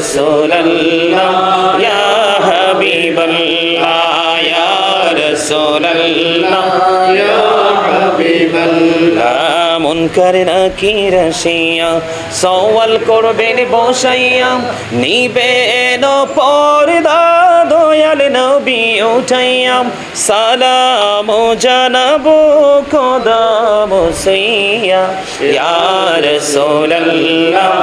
রাসূলুল্লাহ ইয়া হাবিবাল্লাহ ইয়া রাসূলুল্লাহ ইয়া হাবিবাল্লাহ মুনকার নাকির আসিয়া সওয়াল করবেন বসাইয়া নিবেন পর্দা দয়াল নবী উঠাইয়া সালাম জানাবো কদম সইয়া ইয়া রাসূলুল্লাহ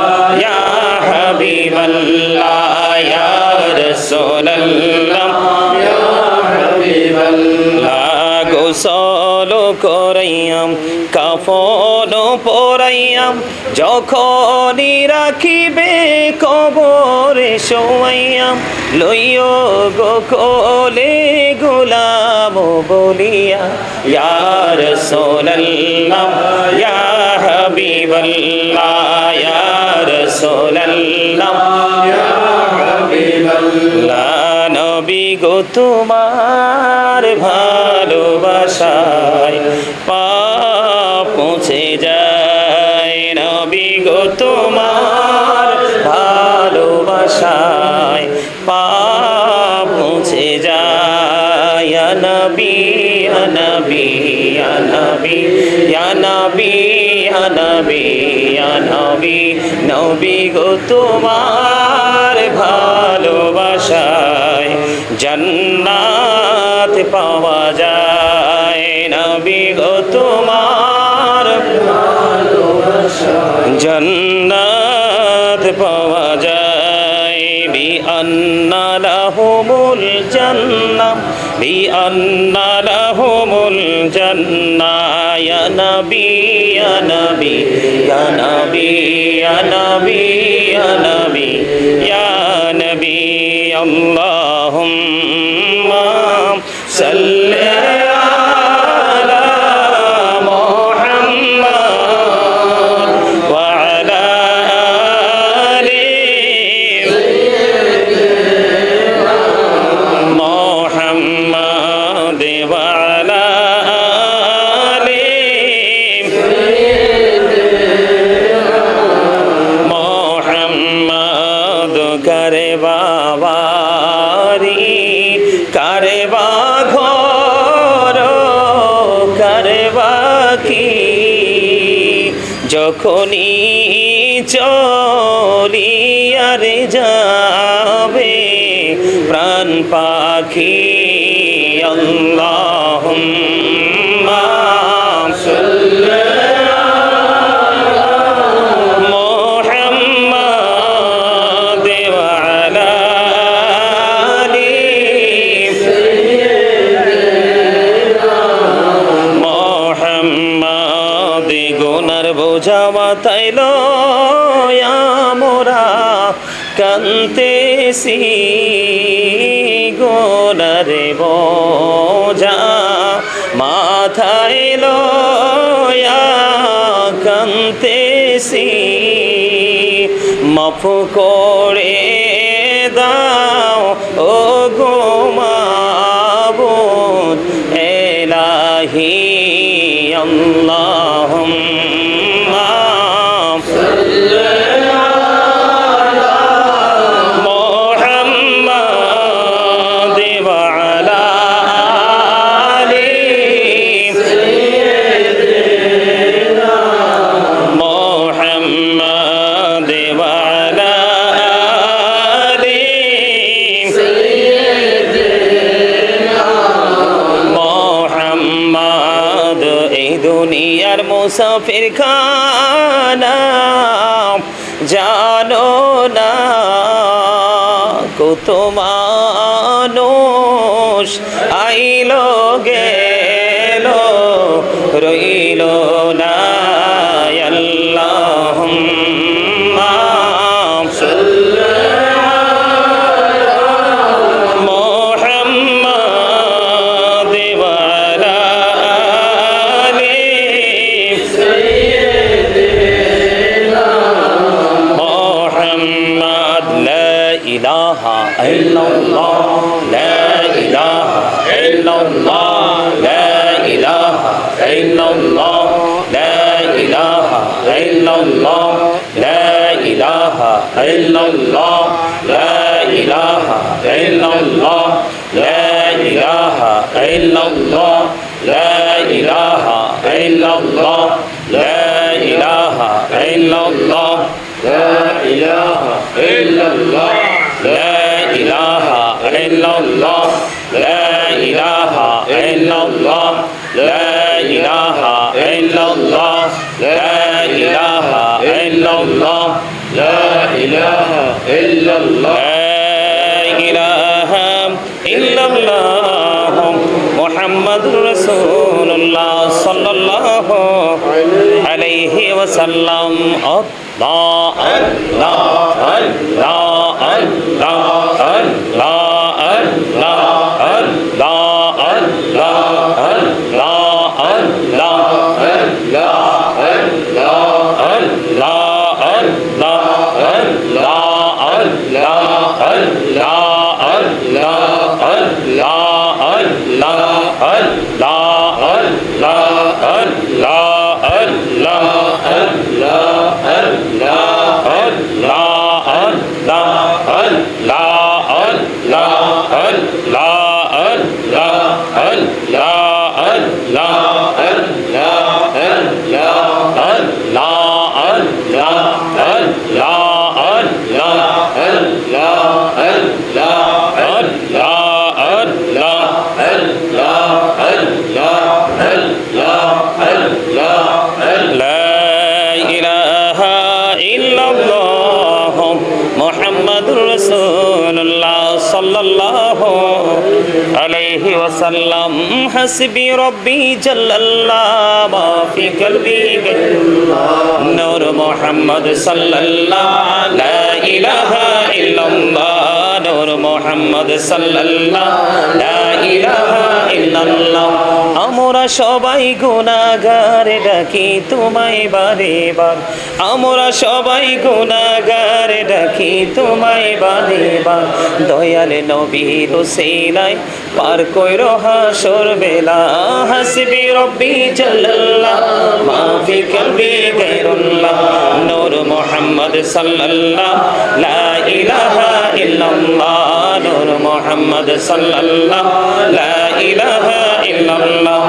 ইয়া হাবিবাল্লাহ ইয়া রাসূলুল্লাহ ইয়া হাবিবাল্লাহ গোসল করাইয়াম কাফন পরাইয়াম যখনই রাখিবে কবরে শোয়াইয়াম লইও গো কোলে গোলাম বলিয়া ইয়া রাসূলুল্লাহ ইয়া হাবিবাল্লাহ ইয়া রাসূলুল্লাহ ইয়া হাবিবাল্লাহ নবী গো তোমার ভালোবাসায় পাপ মুছে যায় নবী গো তোমার ভালোবাসায় পাপ মুছে যায় ইয়া নবী ইয়া নবী ইয়া নবী ইয়া নবী ইয়া নবী ইয়া নবী নবী গো তোমার ভালোবাসায় জান্নাত পাওয়া যায় নবী গো তোমার ভালোবাসায় জান্নাত পাওয়া যায় বিআন্না লাহুমুল জান্নাহ বিআন্না লাহুমুল জান্নাহ ইয়া নবী ইয়া নবী ইয়া নবী ইয়া নবী ইয়া নবী ইয়া নবী আল্লাহুম্মা সাল্লি আলা মুহাম্মাদ ওয়া আলা আলি মুহাম্মাদ ওয়া আলা আলি মুহাম্মাদ করে বাবারি করে বা ঘর করে বা কি যখনই চলিয়ারে যাবে প্রাণ পাখি আল্লাহুম্মা সাল্লি বোঝাওয়া তাইল মোরা কান্তেছি গোনারে বোঝা মাথায় লয়া কান্তেছি মাফ করে দাও ও গো মাবুদ এলাহি আল্লাহুম্মা সাল্লি আলা মুহাম্মাদ ওয়া আলা আলি সাইয়্যিদিনা মুহাম্মাদ ওয়া আলা আলি সাইয়্যিদিনা মুহাম্মাদ এই দুনিয়ার মুসাফির খানা জানো না কত মানুষ আইলো গেলো রইল না আল্লাহুম্মা সাল্লি আলা মুহাম্মাদ ওয়া আলা আলি সাইয়্যিদিনা মুহাম্মাদ লা ইলাহা ইল্লাল্লাহ লা ইলাহা ইল্লাল্লাহ লা ইলাহা ইল্লাল্লাহ লা ইলাহা ইল্লাল্লাহ লা ইলাহা ইল্লাল্লাহ লা ইলাহা ইল্লাল্লাহ লা ইলাহা ইল্লাল্লাহ লা ইলাহা ইল্লাল্লাহ লা ইলাহা ইল্লাল্লাহ লা ইলাহা ইল্লাল্লাহ লা ইলাহা ইল্লাল্লাহ লা ইলাহা ইল্লাল্লাহ লা ইলাহা ইল্লাল্লাহ লা ইলাহা ইল্লাল্লাহ লা ইলাহা ইল্লাল্লাহ লা ইলাহা ইল্লাল্লাহ মুহাম্মাদুর রাসূলুল্লাহ সাল্লাল্লাহু আলাইহি ওয়াসাল্লাম আল্লাহ আল্লাহ আল্লাহ আল্লাহ আল্লাহ আল্লাহ আল্লাহ আল্লাহ মুহাম্মাদুর রাসূলুল্লাহ সাল্লাল্লাহু আলাইহি ওয়াসাল্লাম হাসবি রব্বি জাল্লাল্লাহু মা ফি কলবি নূর মুহাম্মদ সাল্লাল্লাহু লা ইলাহা ইল্লাল্লাহ নূর মুহাম্মদ সাল্লাল্লাহু লা ইলাহা ইল্লাল্লাহ আমরা সবাই গুনাহগার ডাকি তোমায় বারে বার আমরা সবাই গুনাহগার ডাকি তোমায় বারে বার দয়াল নবীর ওসিলায় পার কইরো হাসর বেলা হাসবি রব্বি জাল্লাল্লাহ মা ফি কলবি গায়রুল্লাহ নূর মুহাম্মদ সাল্লাল্লাহু লা ইলাহা ইল্লাল্লাহ নূর মুহাম্মদ সাল্লাল্লাহু লা ইলাহা ইল্লাল্লাহ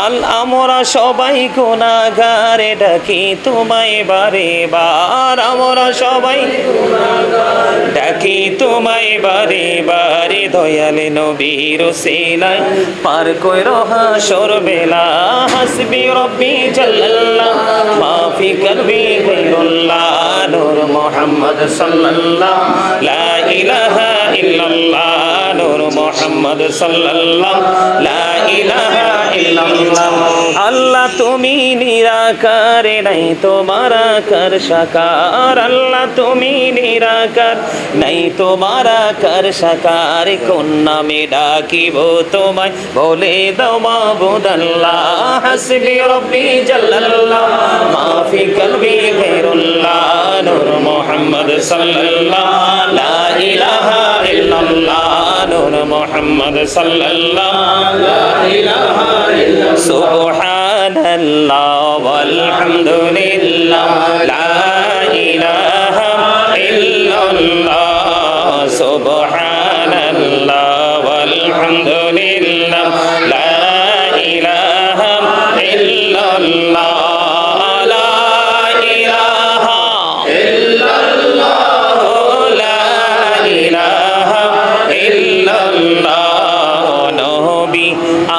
আল আমরা সবাই গুনাহগার ডাকি তোমায় বারে বার আমরা সবাই গুনাহগার ডাকি তোমায় বারে বারে দয়াল নবীর ওসিলায় পার কইরো হাসর বেলা হাসবি রব্বি জাল্লাল্লাহ মা ফি কলবি গায়রুল্লাহ নূর মুহাম্মদ সাল্লাল্লাহু লা ইলাহা ইল্লাল্লাহ নূর মুহাম্মদ সাল্লাল্লাহু লা ইলাহা ইল্লাল্লাহ আল্লাহ তুমি নিরাকার নাই তোমার আকার সাকার আল্লাহ তুমি নিরাকার নাই তোমার আকার সাকার কোন নামে ডাকিব তোমায় বলে দাও মাবুদ আল্লাহ হাসবি রব্বি জাল্লাল্লাহ মা ফি কলবি গায়রুল্লাহ নূর মুহাম্মদ সাল্লাল্লাহু লা ইলাহা ইল্লাল্লাহ নূর মুহাম্মদ সাল্লাল্লাহু লা ইলাহা ইল্লাল্লাহ সুবহানাল্লাহ ওয়ালহামদুলিল্লাহ লা ইলাহা ইল্লাল্লাহ সুবহানাল্লাহ ওয়ালহামদুলিল্লাহ লা ইলাহা ইল্লাল্লাহ লা ইলাহা ইল্লাল্লাহ লা ইলাহা ইল্লাল্লাহ নবী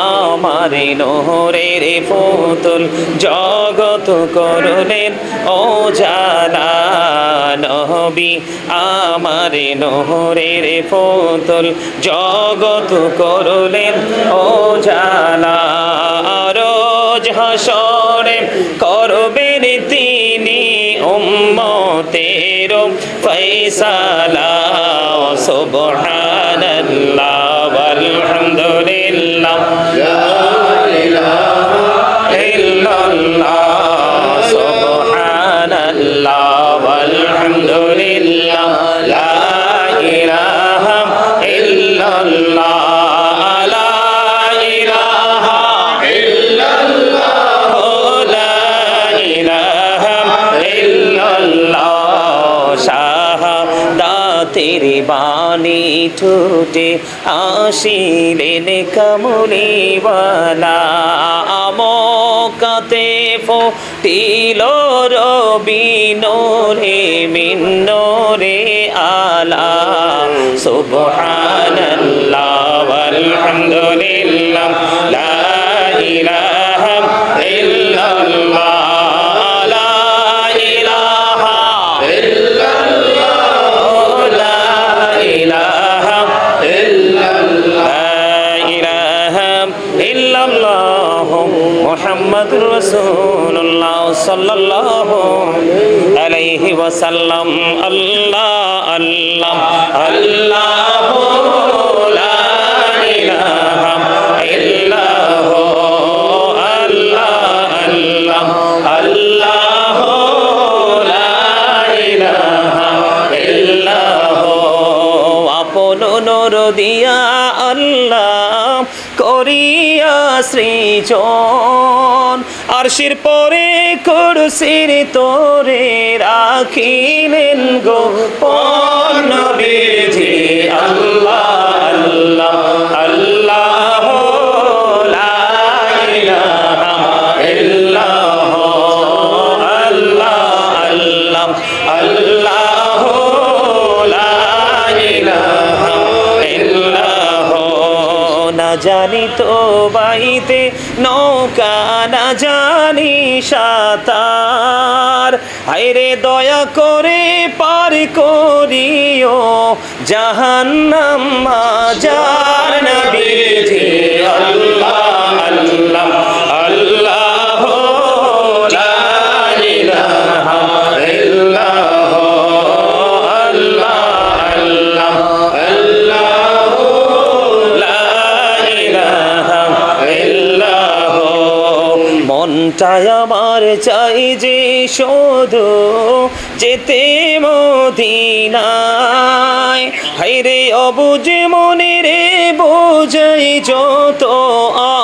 আমারে নহরের পুতুল জগত করলেন ও জানা নবী আমারে নহরের পুতুল জগত করলেন ও জানা রোজ হাসরে করবেন তিনি উম্মতের ফয়সালা সুবহানাল্লাহ ওয়ালহামদুলিল্লাহ লা ইলাহা ইল্লাল্লাহ সুবহানাল্লাহ ওয়ালহামদুলিল্লাহ লা ইলাহা ইল্লাল্লাহ লা ইলাহা ইল্লাল্লাহ লা ইলাহা ইল্লাল্লাহ তেরে বাণী ঠোঁটে আসিলেন কমলিওয়ালা মক্কাতে ফুটিল রবি নূরে মিন নূরে আলা সুবহানাল্লাহ ওয়ালহামদুলিল্লাহ লা ইলাহা ইল্লাল্লাহ মুহাম্মাদুর রাসূলুল্লাহ সাল্লাল্লাহু আলাইহি ওয়াসাল্লাম আল্লাহ আল্লাহ আল্লাহু লা ইলাহা ইল্লাহু আল্লাহ আল্লাহ আল্লাহু লা ইলাহা ইল্লাহু আপন নূর দিয়া আল্লাহ করিয়া সৃজন আরশির পরে কুরসির তোরে রাখিলেন গোপন নবীজি আল্লাহ আল্লাহ আল্লাহ লা ইলাহা ইল্লাল্লাহ আল্লাহ আল্লাহ আল্লাহ লা ইলাহা ইল্লাল্লাহ না জানি তো বাইতে নৌকা না জানি সাঁতার হায়রে দয়া করে পার করিও জাহান্নাম মাজার নবীজি আল্লাহ আল্লাহ আল্লাহ লা ইলাহা ইল্লাল্লাহ আল্লাহ আল্লাহ আল্লাহ লা ইলাহা ইল্লাল্লাহ মনটায় আমার চাই যে শুধু যেতে মদিনায় হায়রে অবুঝ মনে রে বোঝাই যত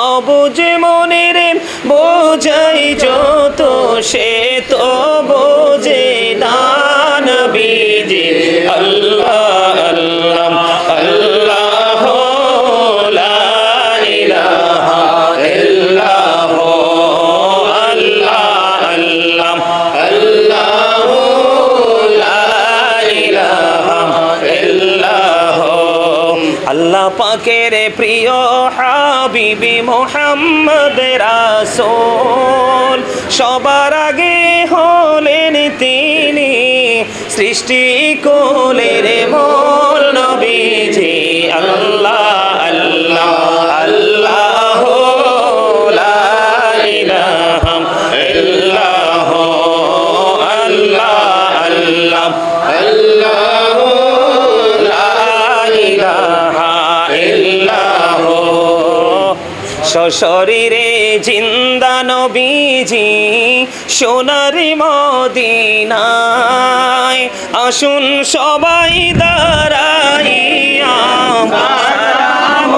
অবুঝ মনে রে বোঝাই যত সে তো বোঝে না নবীজি আল্লাহ আল্লাহ আল্লাহ লা ইলাহা ইল্লাল্লাহ আল্লাহ আল্লাহ আল্লাহ লা ইলাহা ইল্লাল্লাহ আল্লাহ পাকের প্রিয় হাবিবি মুহাম্মদ রাসূল সবার আগে হলেন তিনি সৃষ্টি কোলের মূল নবীজি আল্লাহ আল্লাহ আল্লাহ লা ইলাহা ইল্লাল্লাহ আল্লাহ আল্লাহ আল্লাহ লা ইলাহা ইল্লাল্লাহ সশরীরে জিন্দা নবীজি সোনার মদিনায় আসুন সবাই দাঁড়াইয়া সালাম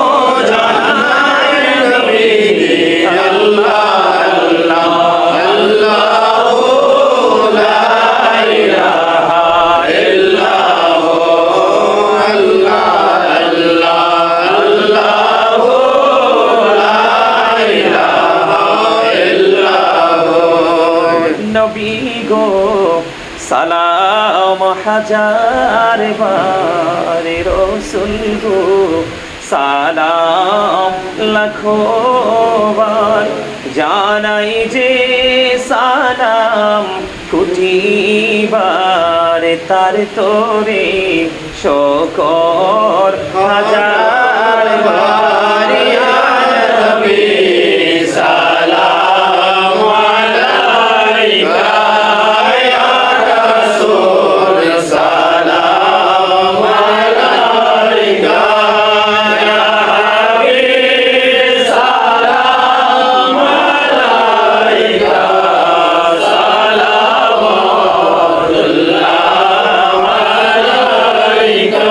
জানাই নবীজি আল্লাহ আল্লাহ আল্লাহ লা ইলাহা ইল্লাল্লাহ আল্লাহ আল্লাহ আল্লাহ নবী গো সালাম হাজার বার রাসূল গো সালাম লাখো বার জানাই যে সালাম কোটি বার তার তোরে শকর হাজার বার ইয়া নবী সালাম আলাইকা ইয়া রাসূল সালাম আলাইকা ইয়া হাবিব সালাম আলাইকা সালামুল্লাহ আলাইকা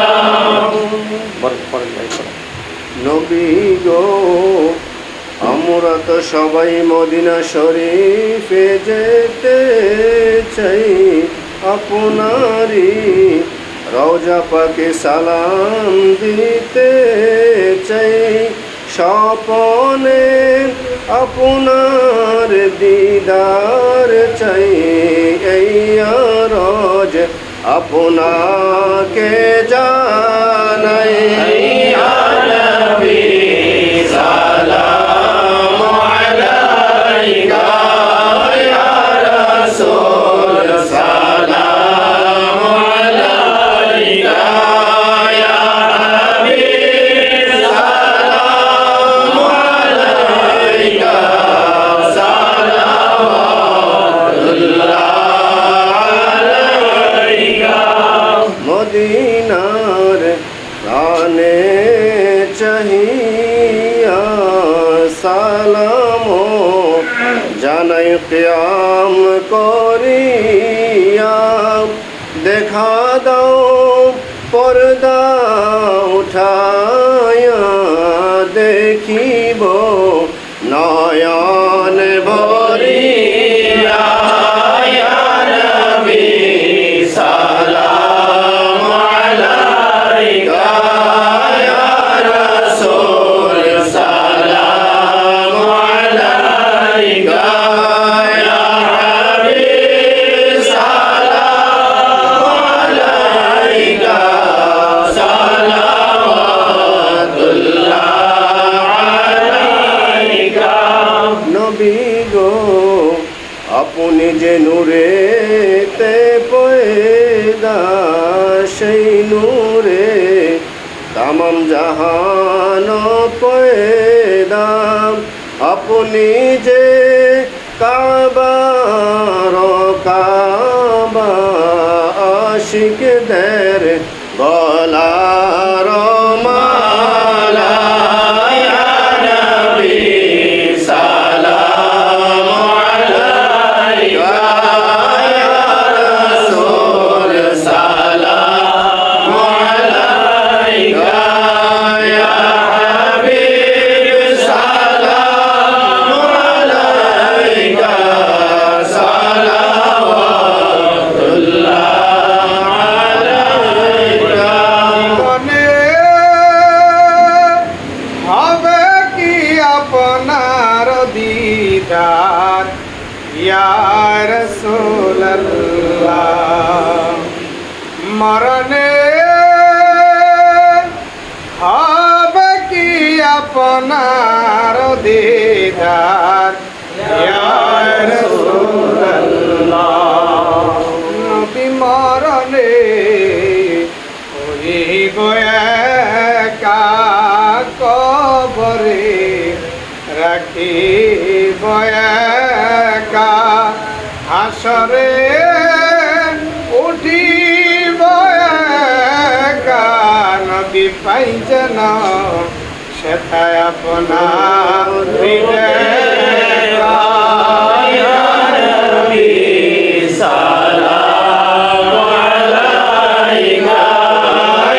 নবী গো আমরা তো সবাই মদিনা শরীফে যেতে চাই আপনারই রওজা পাকে সালাম দিতে চাই, স্বপনে আপনার দিদার চাই। এই আরজ আপনাকে জানাই। ইয়া নবী সালাম আলাইকা, ইয়া রাসূল সালাম আলাইকা, ইয়া হাবিব সালাম আলাইকা, সালাওয়াতুল্লাহ আলাইকা। মদিনার প্রাণে চাহিয়া সালাম জানাই কিয়াম করিয়া। দেখা দাও পর্দা উঠায়া, দেখিব নয়ন ভরিয়া। ইয়া নবী সালাম আলাইকা, ইয়া রাসূল সালাম আলাইকা, ইয়া হাবিব সালাম আলাইকা, সালাওয়াতুল্লাহ আলাইকা। নবী গো আপনি যে নূরেতে পয়দা, সেই নূরে তামাম জাহান পয়দা। আপনি যে কাবার কাবা, আশিকদের গলার মালা। ইয়া নবী সালাম আলাইকা, ইয়া রাসূল সালাম আলাইকা, ইয়া হাবিব সালাম আলাইকা, সালাওয়াতুল্লাহ আলাইকা। মনে হবে কি আপনার দিদার, ইয়া রাসূলুল্লাহ। মরণে হবে কি আপনার দিদার, ইয়া রাসূলুল্লাহ। নবী মরণে হইব একা কবরে, রাখিব একা হাসরে, উঠিব একা। নবী পাই যেন সেথায় আপনার হৃদয়। ইয়া নবী সালাম আলাইকা,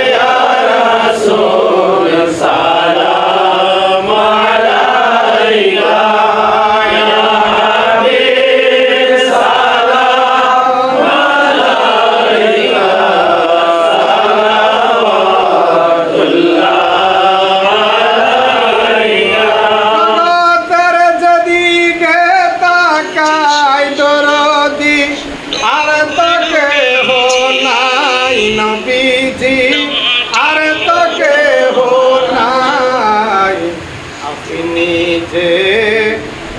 ইয়া রাসূল সালাম আলাইকা, ইয়া হাবিব সালাম আলাইকা, সালাওয়াতুল্লাহ আলাইকা। তার যদি কে তাকাই দরদি, আর তোকে হো নাই নবীজি, আর তোকে হো নাই। আপনি যে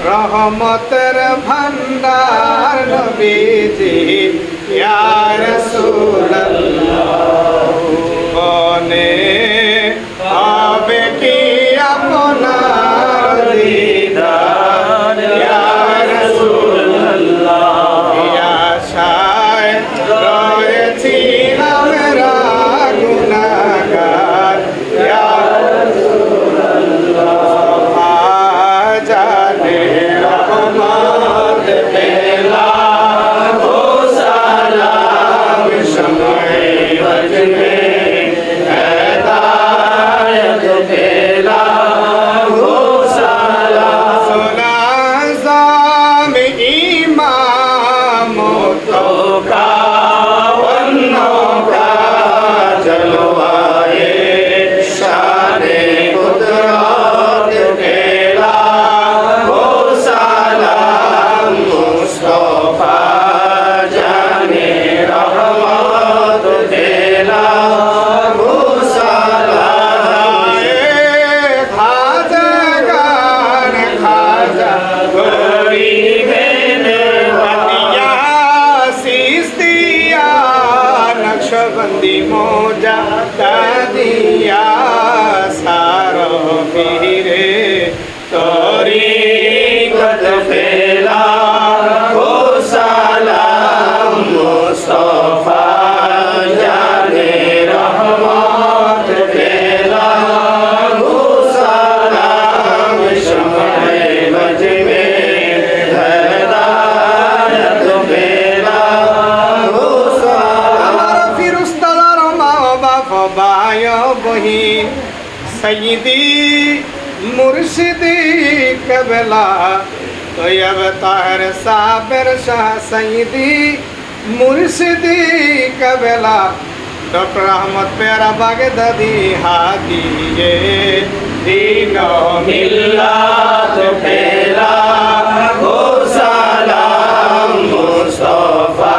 রহমতের ভান্ডার নবীজি, ইয়া রাসূলুল্লাহ। বনে হবে কি আপনার দিদার, ইয়া রাসূলুল্লাহ। আশায় রয়েছিলাম রা গুনাহগার, ইয়া রাসূলুল্লাহ। জানে রহমত পেলাম, ও সালাম শমে जाता दिया सारो पीरे तरीक़त फैला हो सलाम मुस्तफा जाने रहमत फैला हो सलाम शम्ए मज में हदायत फैला हो सलाम আমার ফিরুস্তাদার মা বাপ ভাই বহিন সৈয়দি মুর্শিদি কবলা তৈয়ব তাহের সাবের শাহ সৈয়দি মুর্শিদি কবলা ডক্টর আহমদ পেয়ারা বাগদাদি হাদিয়ে দিনো मिल्लत फैला हो सलाम मुस्तफा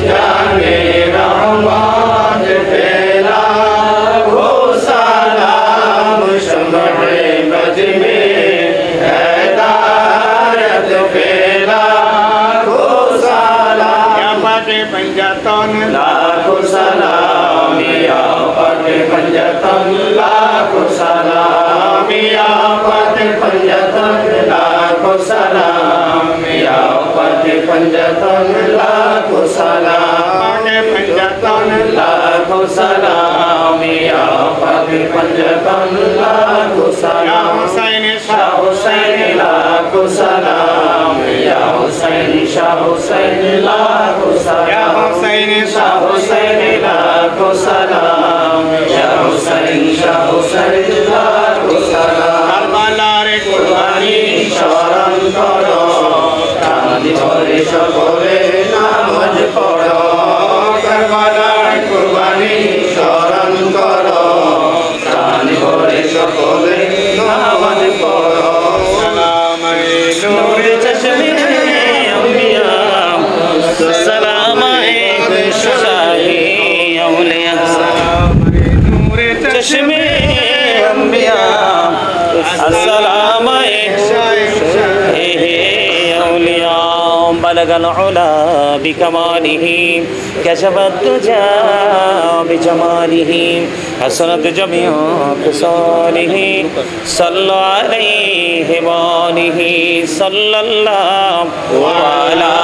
जाने रहमत फैला हो सलाम शम्ए मज में हदायत फैला हो सलाम या पाटे पंजातन लाखो सलाम या फतेह पंजतन लाखो सलाम या फतेह पंजतन लाखो सलाम या फतेह पंजतन लाखो सलाम पाटे पंजातन लाखो सलाम या फतेह पंजतन लाखो या सलाम हुसैन शाह हुसैन लाखो सलाम या हुसैन शाह हुसैन लाखो या सलाम हुसैन शाह हुसैन लाखो सलाम या हुसैन शाह हुसैन लाखो सलाम কারবালা রে কুরবানি শরণ করো চাঁদ ভরে সকলে নামাজ পড়ো কারবালার কুরবানি শরণ করো চাঁদ ভরে সকলে নামাজ পড়ো সালাম नूर चश्मे अंबिया सलाम शाही औलिया নূরে चश्मे अंबिया السلام औलिया بلغ العلا بكماله كشف الدجى بجماله حسنت جميع خصاله صلى عليه وآله صلى الله على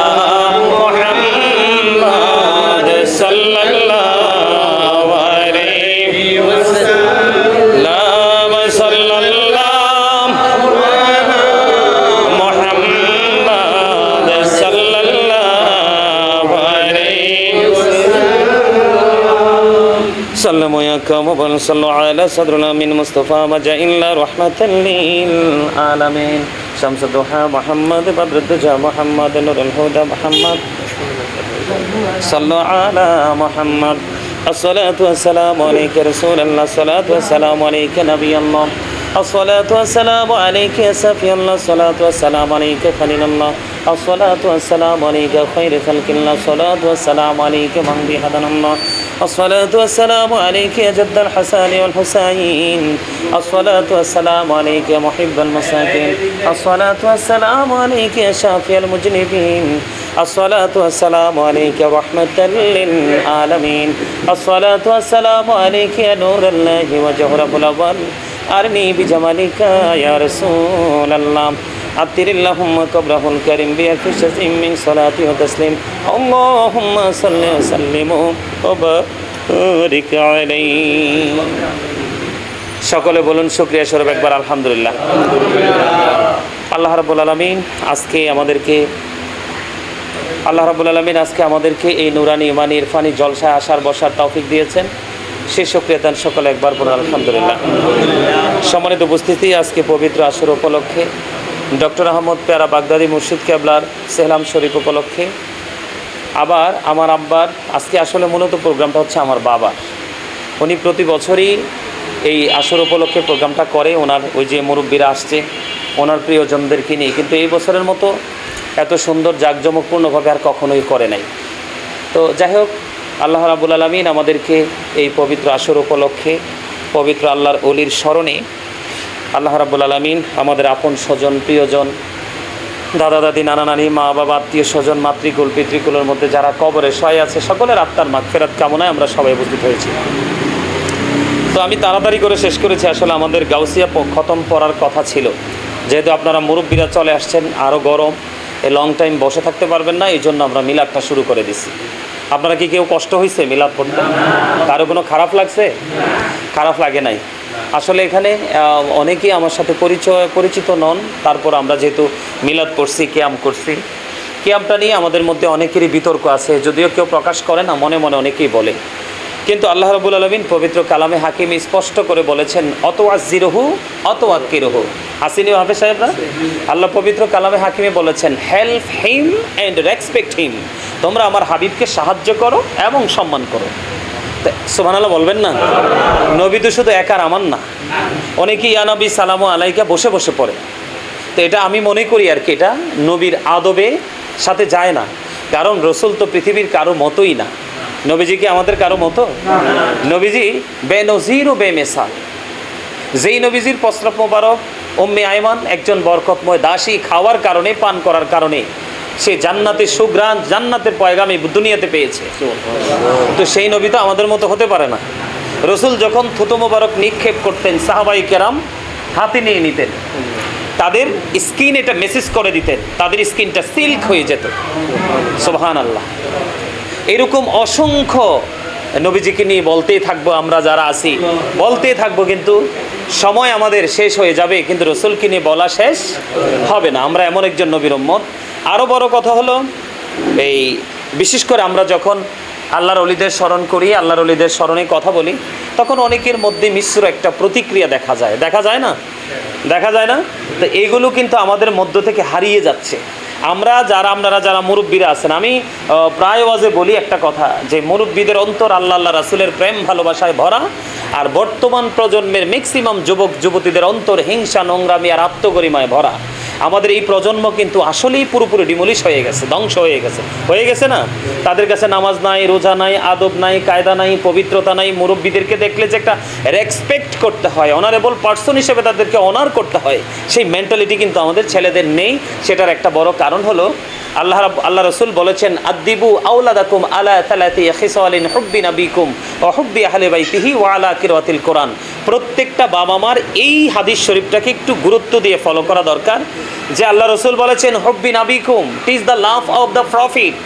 محمد صلى الله عليه وسلم صلى الله محمد صلى الله عليه سلموا يا كامل صلوا على صدرنا من مصطفى مجا إلا رحمة للعالمين شمس الضحى محمد بدر الدجى محمد نور الهدى محمد صلوا على محمد الصلاة والسلام عليك رسول الله الصلاة والسلام عليك نبي الله الصلاة والسلام عليك يا سفي الله الصلاة والسلام عليك خليل الله الصلاة والسلام عليك خير خلق الله الصلاة والسلام عليك من بهدنا الله الصلاة والسلام عليك يا جد الحسن والحسين الصلاة والسلام عليك يا محب المساكين الصلاة والسلام عليك يا شافي المجنبين الصلاة والسلام عليك رحمة للعالمين الصلاة والسلام عليك يا نور الله وجهر الأول أرني بجمالك يا رسول الله عطر اللهم قبره الكريم بألف شزء من صلاة وتسليم اللهم صل وسلم وبارك عليه সকলে বলুন শুকরিয়া স্বরূপ একবার আলহামদুলিল্লাহ। আল্লাহ রাব্বুল আলামিন আজকে আমাদেরকে এই নুরানি ইমানি ইরফানি জলসায় আসার বসার তৌফিক দিয়েছেন। সেই শুকরিয়াতান সকলে একবার বলুন আলহামদুলিল্লাহ। সম্মানিত উপস্থিতি, আজকে পবিত্র আসর উপলক্ষে ডক্টর আহমদ পেয়ারা বাগদাদি মুর্শিদ কেবলার সেহলাম শরীফ উপলক্ষে আবার আমার আব্বার আজকে আসলে মূলত প্রোগ্রামটা হচ্ছে আমার বাবার। উনি প্রতি বছরই এই আসর উপলক্ষে প্রোগ্রামটা করে, ওনার ওই যে মুরব্বীরা আসছে ওনার প্রিয়জনদেরকে নিয়ে, কিন্তু এই বছরের মতো এত সুন্দর জাঁকজমকপূর্ণভাবে আর কখনোই করে নাই। তো যাই হোক, আল্লাহ রাব্বুল আলামিন আমাদেরকে এই পবিত্র আসর উপলক্ষে পবিত্র আল্লাহর ওলির স্মরণে আল্লাহ রাব্বুল আলামিন আমাদের আপন স্বজন প্রিয়জন দাদা দাদি, নানা নানি, মা বাবা, আত্মীয় স্বজন, মাতৃকুল পিতৃকুলের মধ্যে যারা কবরে শয়ে আছে, সকলের আত্মার মাগফিরাত কামনায় আমরা সবাই উপস্থিত হয়েছি। তো আমি তাড়াতাড়ি করে শেষ করেছি, আসলে আমাদের গাউসিয়া খতম পড়ার কথা ছিল। যেহেতু আপনারা মুরব্বীরা চলে আসছেন, আরও গরম, লং টাইম বসে থাকতে পারবেন না, এই জন্য আমরা মিলাদটা শুরু করে দিছি। আপনারা কি কেউ কষ্ট হয়েছে মিলাদ পড়তে? কারো কোনো খারাপ লাগছে? খারাপ লাগে নাই। আসলে এখানে অনেকেই আমার সাথে পরিচিত নন, তারপর আমরা যেহেতু মিলাদ পড়ছি, কিয়াম করছি, কিয়ামটা নিয়ে আমাদের মধ্যে অনেকেরই বিতর্ক আছে, যদিও কেউ প্রকাশ করে না, মনে মনে অনেকেই বলে। কিন্তু আল্লাহ রাব্বুল আলামিন পবিত্র কালামে হাকিম স্পষ্ট করে বলেছেন, অতওয়াজ্জিরহু অতওয়াক্কিরহু। আসিনি হাফেজ সাহেবরা? আল্লাহ পবিত্র কালামে হাকিমে বলেছেন, হেল্প হিম অ্যান্ড রেসপেক্ট হিম। তোমরা আমার হাবিবকে সাহায্য করো এবং সম্মান করো। সুবহানাল্লাহ বলবেন না? নবী তো শুধু একার আমার না, অনেকেই ইয়া নবী সালামু আলাইকা বসে বসে পড়ে। তো এটা আমি মনে করি আর কি, এটা নবীর আদবে সাথে যায় না, কারণ রসুল তো পৃথিবীর কারো মতোই না। নবীজি কি আমাদের কারো মতো? নবীজি বেনজির ও বেমেসাল। যেই নবীজির প্রস্রাব মোবারক উম্মে আয়মান একজন বরকতময় দাসী খাওয়ার কারণে, পান করার কারণে সে জান্নাতের সুগ্রাণ, জান্নাতের পয়গামী দুনিয়াতে পেয়েছে। তো সেই নবী তো আমাদের মতো হতে পারে না। রসুল যখন থুতু মোবারক নিক্ষেপ করতেন, সাহাবাই কেরাম হাতে নিয়ে নিতেন, তাদের স্কিন এটা মেসেজ করে দিতেন, তাদের স্কিনটা সিল্ক হয়ে যেত। সুবহানাল্লাহ। এরকম অসংখ্য নবীজিকে নিয়ে বলতেই থাকবো, আমরা যারা আছি বলতেই থাকবো, কিন্তু সময় আমাদের শেষ হয়ে যাবে, কিন্তু রসুলকে নিয়ে বলা শেষ হবে না। আমরা এমন একজন নবীর উম্মত। আরও বড় কথা হলো, এই বিশেষ করে আমরা যখন আল্লাহর ওলিদের স্মরণ করি, আল্লাহর ওলিদের স্মরণে কথা বলি, তখন অনেকের মধ্যে মিশ্র একটা প্রতিক্রিয়া দেখা যায়। দেখা যায় না? দেখা যায় না? তো এগুলো কিন্তু আমাদের মধ্য থেকে হারিয়ে যাচ্ছে। আপনারা যারা মুরব্বীরা আছেন, আমি প্রায় ওয়াজে বলি একটা কথা, যে মুরব্বীদের অন্তর আল্লাহ রাসূলের প্রেম ভালোবাসায় ভরা, আর বর্তমান প্রজন্মের ম্যাক্সিমাম যুবক যুবতীদের অন্তর হিংসা, নোংরামি আর আত্মগরিমায় ভরা। আমাদের এই প্রজন্ম কিন্তু আসলেই পুরোপুরি ডিমলিশ হয়ে গেছে, ধ্বংস হয়ে গেছে না? তাদের কাছে নামাজ নাই, রোজা নাই, আদব নাই, কায়দা নাই, পবিত্রতা নাই। মুরব্বীদেরকে দেখলে যে একটা রেসপেক্ট করতে হয়, অনারেবল পার্সন হিসেবে তাদেরকে অনার করতে হয়, সেই মেন্টালিটি কিন্তু আমাদের ছেলেদের নেই। সেটার একটা বড় কারণ হলো, আল্লাহ রসুল বলেছেন, আদ্দিবু আওলাদাকুম আলা তালাতি খিসালিন হুব্বি নাবিকুম ওয়া হুব্বি আহলি বাইতিহি ওয়া আলা কিরাতিল কোরআন। প্রত্যেকটা বাবা মার এই হাদিস শরীফটাকে একটু গুরুত্ব দিয়ে ফলো করা দরকার, যে আল্লাহ রসুল বলেছেন, হুব্বি নাবিকুম, it is the love of the prophet.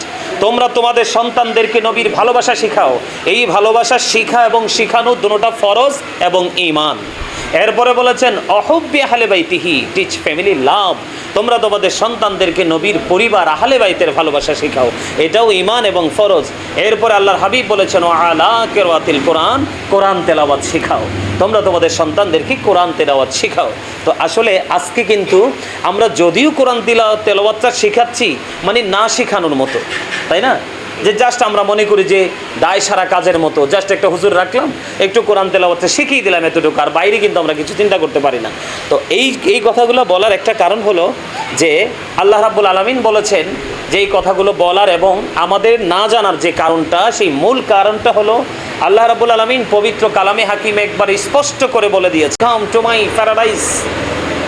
তোমরা তোমাদের সন্তানদেরকে নবীর ভালোবাসা শিখাও। এই ভালোবাসা শিখা এবং শিখানো দুটোটা ফরজ এবং ঈমান। এরপরে বলেছেন, অহুব্বি আহলে বাইতিহি, টিচ ফ্যামিলি লাভ। তোমরা তোমাদের সন্তানদেরকে নবীর পরিবার আহলে বাইতের ভালোবাসা শেখাও, এটাও ঈমান এবং ফরজ। এরপরে আল্লাহর হাবিব বলেছেন, ওয়া আলা কিরাতিল কোরআন, কোরআন তেলাওয়াত শিখাও। তোমরা তোমাদের সন্তানদেরকে কোরআন তেলাওয়াত শিখাও। তো আসলে আজকে কিন্তু আমরা যদিও কোরআন তেলাওয়াতটা শেখাচ্ছি, মানে না শেখানোর মতো, তাই না? যে জাস্ট আমরা মনে করি যে দায় সারা কাজের মতো, জাস্ট একটা হুজুর রাখলাম, একটু কোরআন তেলাওয়াতে শিখিয়ে দিলাম এতটুকু, আর বাইরে কিন্তু আমরা কিছু চিন্তা করতে পারি না। তো এই কথাগুলো বলার একটা কারণ হলো যে আল্লাহ রাব্বুল আলামিন বলেছেন যে এই কথাগুলো বলার এবং আমাদের না জানার যে কারণটা, সেই মূল কারণটা হলো আল্লাহ রাব্বুল আলামিন পবিত্র কালামে হাকিমে একবার স্পষ্ট করে বলে দিয়েছে, কাম টু মাই প্যারাডাইস।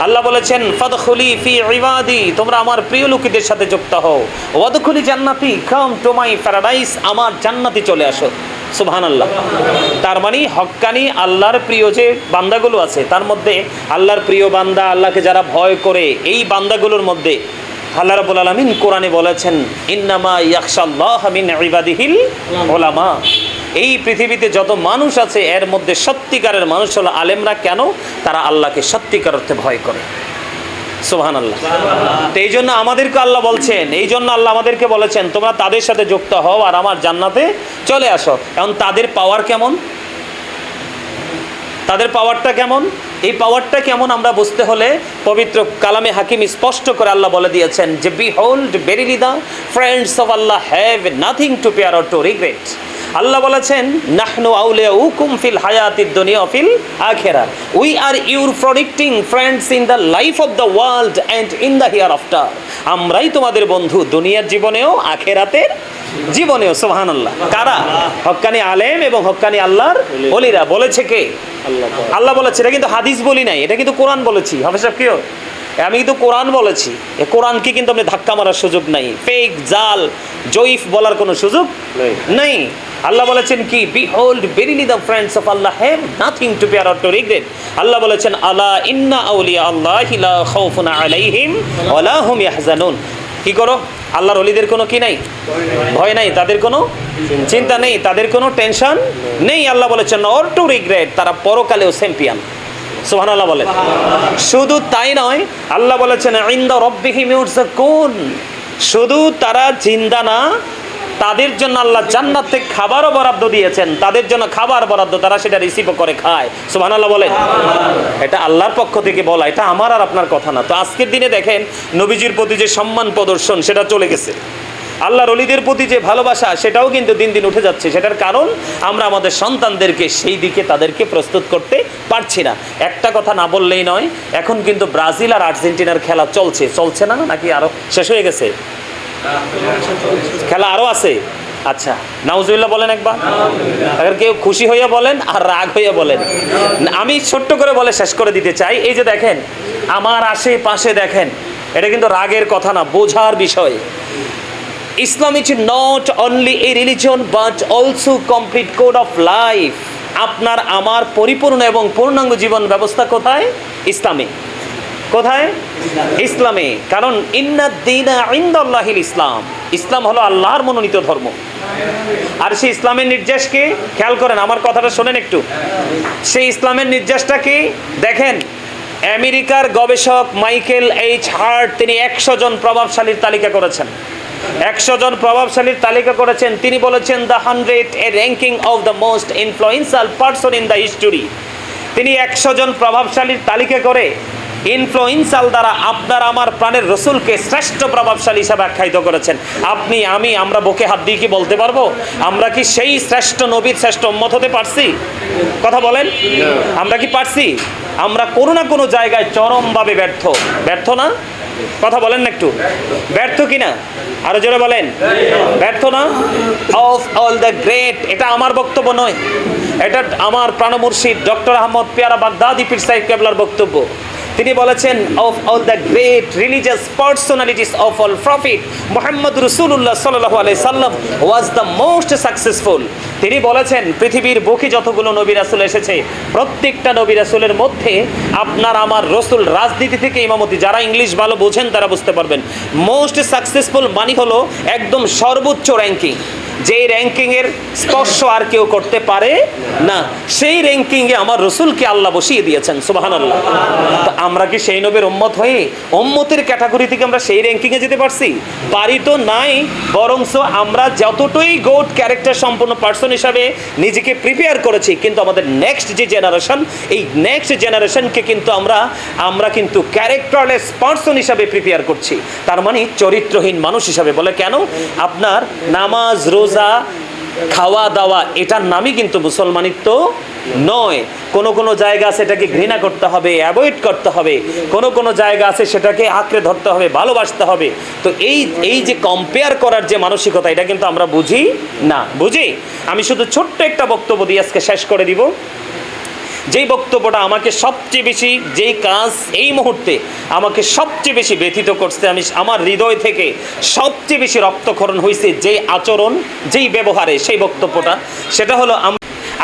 আল্লাহ বলেছেন, ফাদখুলি ফি ইবাদি, তোমরা আমার প্রিয় লোকেদের সাথে যুক্ত হও। ওয়াদখুলি জান্নাতি, কাম টু মাই প্যারাডাইস, আমার জান্নাতে চলে আসো। সুবহানাল্লাহ। তার মানে হক্কানি আল্লাহর প্রিয় যে বান্দাগুলো আছে, তার মধ্যে আল্লাহর প্রিয় বান্দা, আল্লাহকে যারা ভয় করে, এই বান্দাগুলোর মধ্যে আল্লাহ রাব্বুল আলামিন কোরআনে বলেছেন, ইন্নামা ইয়াখশাল্লাহ মিন ইবাদিহিল উলামা। এই পৃথিবীতে যত মানুষ আছে, এর মধ্যে সত্যিকারের মানুষ হলো আলেমরা। কেন? তারা আল্লাহকে সত্যিকার অর্থে ভয় করে। সুবহানাল্লাহ। তো এই জন্য আমাদেরকে আল্লাহ বলছেন, এই জন্য আল্লাহ আমাদেরকে বলেছেন, তোমরা তাদের সাথে যুক্ত হও আর আমার জান্নাতে চলে আসো। এখন তাদের পাওয়ার কেমন? তাদের পাওয়ারটা কেমন? এই পাওয়ারটা কেমন আমরা বুঝতে হলে পবিত্র কালামে হাকিম স্পষ্ট করে আল্লাহ বলে দিয়েছেন যে, behold verily the friends of Allah have nothing to fear or to regret. Allah বলেছেন, নাহনু আউলিয়াউকুম ফিল হায়াতিদ দুনিয়া ফিল আখিরাহ, we are your protecting friends in the life of the world and in the hereafter. আমরাই তোমাদের বন্ধু দুনিয়ার জীবনেও আখিরাতের জীবনেও। সুবহানাল্লাহ। কারা? হক্কানি আলেম এবং হক্কানি আল্লাহর ওলিরা। বলেছে কে? আল্লাহ বলেছে। এটা কিন্তু হাদিস বলি নাই, এটা কিন্তু কোরআন বলেছি। হাফেজ সাহেব, আমি কিন্তু কোরআন বলেছি, এ কোরআনকে কিন্তু আপনি ধাক্কা মারার সুযোগ নাই, ফেক, জাল, জয়ীফ বলার কোনো সুযোগ নেই। নেই। আল্লাহ বলেছেন কি, behold verily the friends of Allah have nothing to fear or to regret. Allah বলেছেন আলা ইন্না আউলিয়া আল্লাহি লা খাউফুন আলাইহিম ওয়া লা হুম ইয়াহজানুন। কি করো, আল্লাহর ওলিদের কোনো কি নাই, ভয় নাই, তাদের কোনো চিন্তা নেই, তাদের কোনো টেনশন নেই। আল্লাহ বলেছেন অর টু রিগ্রেট, তারা পরকালেও চ্যাম্পিয়ন। সুবহানাল্লাহ বলেন। শুধু তাই নয়, আল্লাহ বলেছেন ইনদা রাব্বিহিম ইউরযাকুন, শুধু তারা জিন্দা না, তাদের জন্য আল্লাহ জান্নাত থেকে খাবারও বরাদ্দ দিয়েছেন, তাদের জন্য খাবার বরাদ্দ, তারা সেটা রিসিভও করে খায়। সুবহানাল্লাহ বলেন। এটা আল্লাহর পক্ষ থেকে বলা, এটা আমার আর আপনার কথা না। তো আজকের দিনে দেখেন নবীজির প্রতি যে সম্মান প্রদর্শন সেটা চলে গেছে, আল্লাহর ওলিদের প্রতি যে ভালোবাসা সেটাও কিন্তু দিন দিন উঠে যাচ্ছে। সেটার কারণ আমরা আমাদের সন্তানদেরকে সেই দিকে তাদেরকে প্রস্তুত করতে পারছি না। একটা কথা না বললেই নয়, এখন কিন্তু ব্রাজিল আর আর্জেন্টিনার খেলা চলছে না, নাকি আরো শেষ হয়ে গেছে? খেলা আরো আছে? আচ্ছা, নাউজুবিল্লাহ বলেন একবার। আবার কেউ খুশি হইয়া বলেন আর রাগ হইয়া বলেন। আমি ছোট্ট করে বলে শেষ করে দিতে চাই, এই যে দেখেন আমার আশেপাশে দেখেন, এটা কিন্তু রাগের কথা না, বোঝার বিষয়। Islam is not only a religion but also complete code of life. আপনার আমার পরিপূর্ণ এবং পূর্ণাঙ্গ জীবন ব্যবস্থা কোথায়? ইসলামে। কোথায়? ইসলামে। কারণ ইন্নাদ দীনা ইনদাল্লাহিল ইসলাম, ইসলাম হলো আল্লাহর মনোনীত ধর্ম। আর সেই ইসলামের নির্দেশকে খেয়াল করেন, আমার কথাটা শোনেন একটু। সেই ইসলামের নির্দেশটা কি দেখেন, আমেরিকার গবেষক মাইকেল এইচ হার্ট তিনি 100 জন প্রভাবশালীর তালিকা করেছেন। 100 জন প্রভাবশালীর তালিকা করেছেন। তিনি বলেছেন the 100 A ranking of the most influential person in the history. তিনি 100 জন প্রভাবশালীর তালিকা করে ইনফ্লুয়েন্সিয়াল দ্বারা আপনার আমার প্রাণের রসুলকে শ্রেষ্ঠ প্রভাবশালী হিসাবে আখ্যায়িত করেছেন। আপনি আমি আমরা বুকে হাত দিয়ে কি বলতে পারবো আমরা কি সেই শ্রেষ্ঠ নবীর শ্রেষ্ঠ উম্মত হতে পারছি? কথা বলেন, আমরা কি পারছি? আমরা কোনো না কোনো জায়গায় চরমভাবে ব্যর্থ না? কথা বলেন না একটু, ব্যর্থ কিনা? আরো জোরে বলেন, ব্যর্থ না? অফ অল দ্য গ্রেট, এটা আমার বক্তব্য নয়, এটা আমার প্রাণমুর্শিদ ডক্টর আহমদ পেয়ারা বাগদাদি পীর সাহেব কেবলার বক্তব্য। তিনি বলেছেন of all the great religious personalities of all prophet Muhammad রাসূলুল্লাহ সাল্লাল্লাহু আলাইহি সাল্লাম ওয়াজ দ্য মোস্ট সাকসেসফুল। তিনি বলেছেন পৃথিবীর বুকে যতগুলো নবী রাসূল এসেছে প্রত্যেকটা নবী রাসূলের মধ্যে আপনার আমার রসুল রাজনীতি থেকে ইমামতি, যারা ইংলিশ ভালো বোঝেন তারা বুঝতে পারবেন, মোস্ট সাকসেসফুল মানে হলো একদম সর্বোচ্চ র্যাঙ্কিং, যে র্যাঙ্কিংয়ের স্পর্শ আর কেউ করতে পারে না, সেই র্যাঙ্কিংয়ে আমার রসুলকে আল্লাহ বসিয়ে দিয়েছেন। সুবহানাল্লাহ। তো আমরা কি সেই নবীর উম্মত হয়ে উম্মতের ক্যাটাগরি থেকে আমরা সেই র্যাঙ্কিংয়ে যেতে পারছি? পারি তো নাই, বরংস আমরা যতটুই গোট ক্যারেক্টার সম্পন্ন পার্সন হিসাবে নিজেকে প্রিপেয়ার করেছি, কিন্তু আমাদের নেক্সট যে জেনারেশন, এই নেক্সট জেনারেশনকে কিন্তু আমরা কিন্তু ক্যারেক্টারলেস পার্সন হিসাবে প্রিপেয়ার করছি, তার মানে চরিত্রহীন মানুষ হিসাবে। বলে কেন? আপনার নামাজ, রোজা, খাওয়া দাওয়া এটার নামই কিন্তু মুসলমানিত্ব নয়। কোনো জায়গা আছে সেটাকে ঘৃণা করতে হবে, অ্যাভয়েড করতে হবে, কোনো জায়গা আছে সেটাকে আঁকড়ে ধরতে হবে, ভালোবাসতে হবে। তো এই যে কম্পেয়ার করার যে মানসিকতা, এটা কিন্তু আমরা বুঝি না। আমি শুধু ছোট্ট একটা বক্তব্য দিয়ে আজকে শেষ করে দিব। যেই বক্তব্যটা আমাকে সবচেয়ে বেশি, যেই কাজ এই মুহূর্তে আমাকে সবচেয়ে বেশি ব্যথিত করছে, আমি আমার হৃদয় থেকে সবচেয়ে বেশি রক্তক্ষরণ হয়েছে যেই আচরণ, যেই ব্যবহারে, সেই বক্তব্যটা, সেটা হলো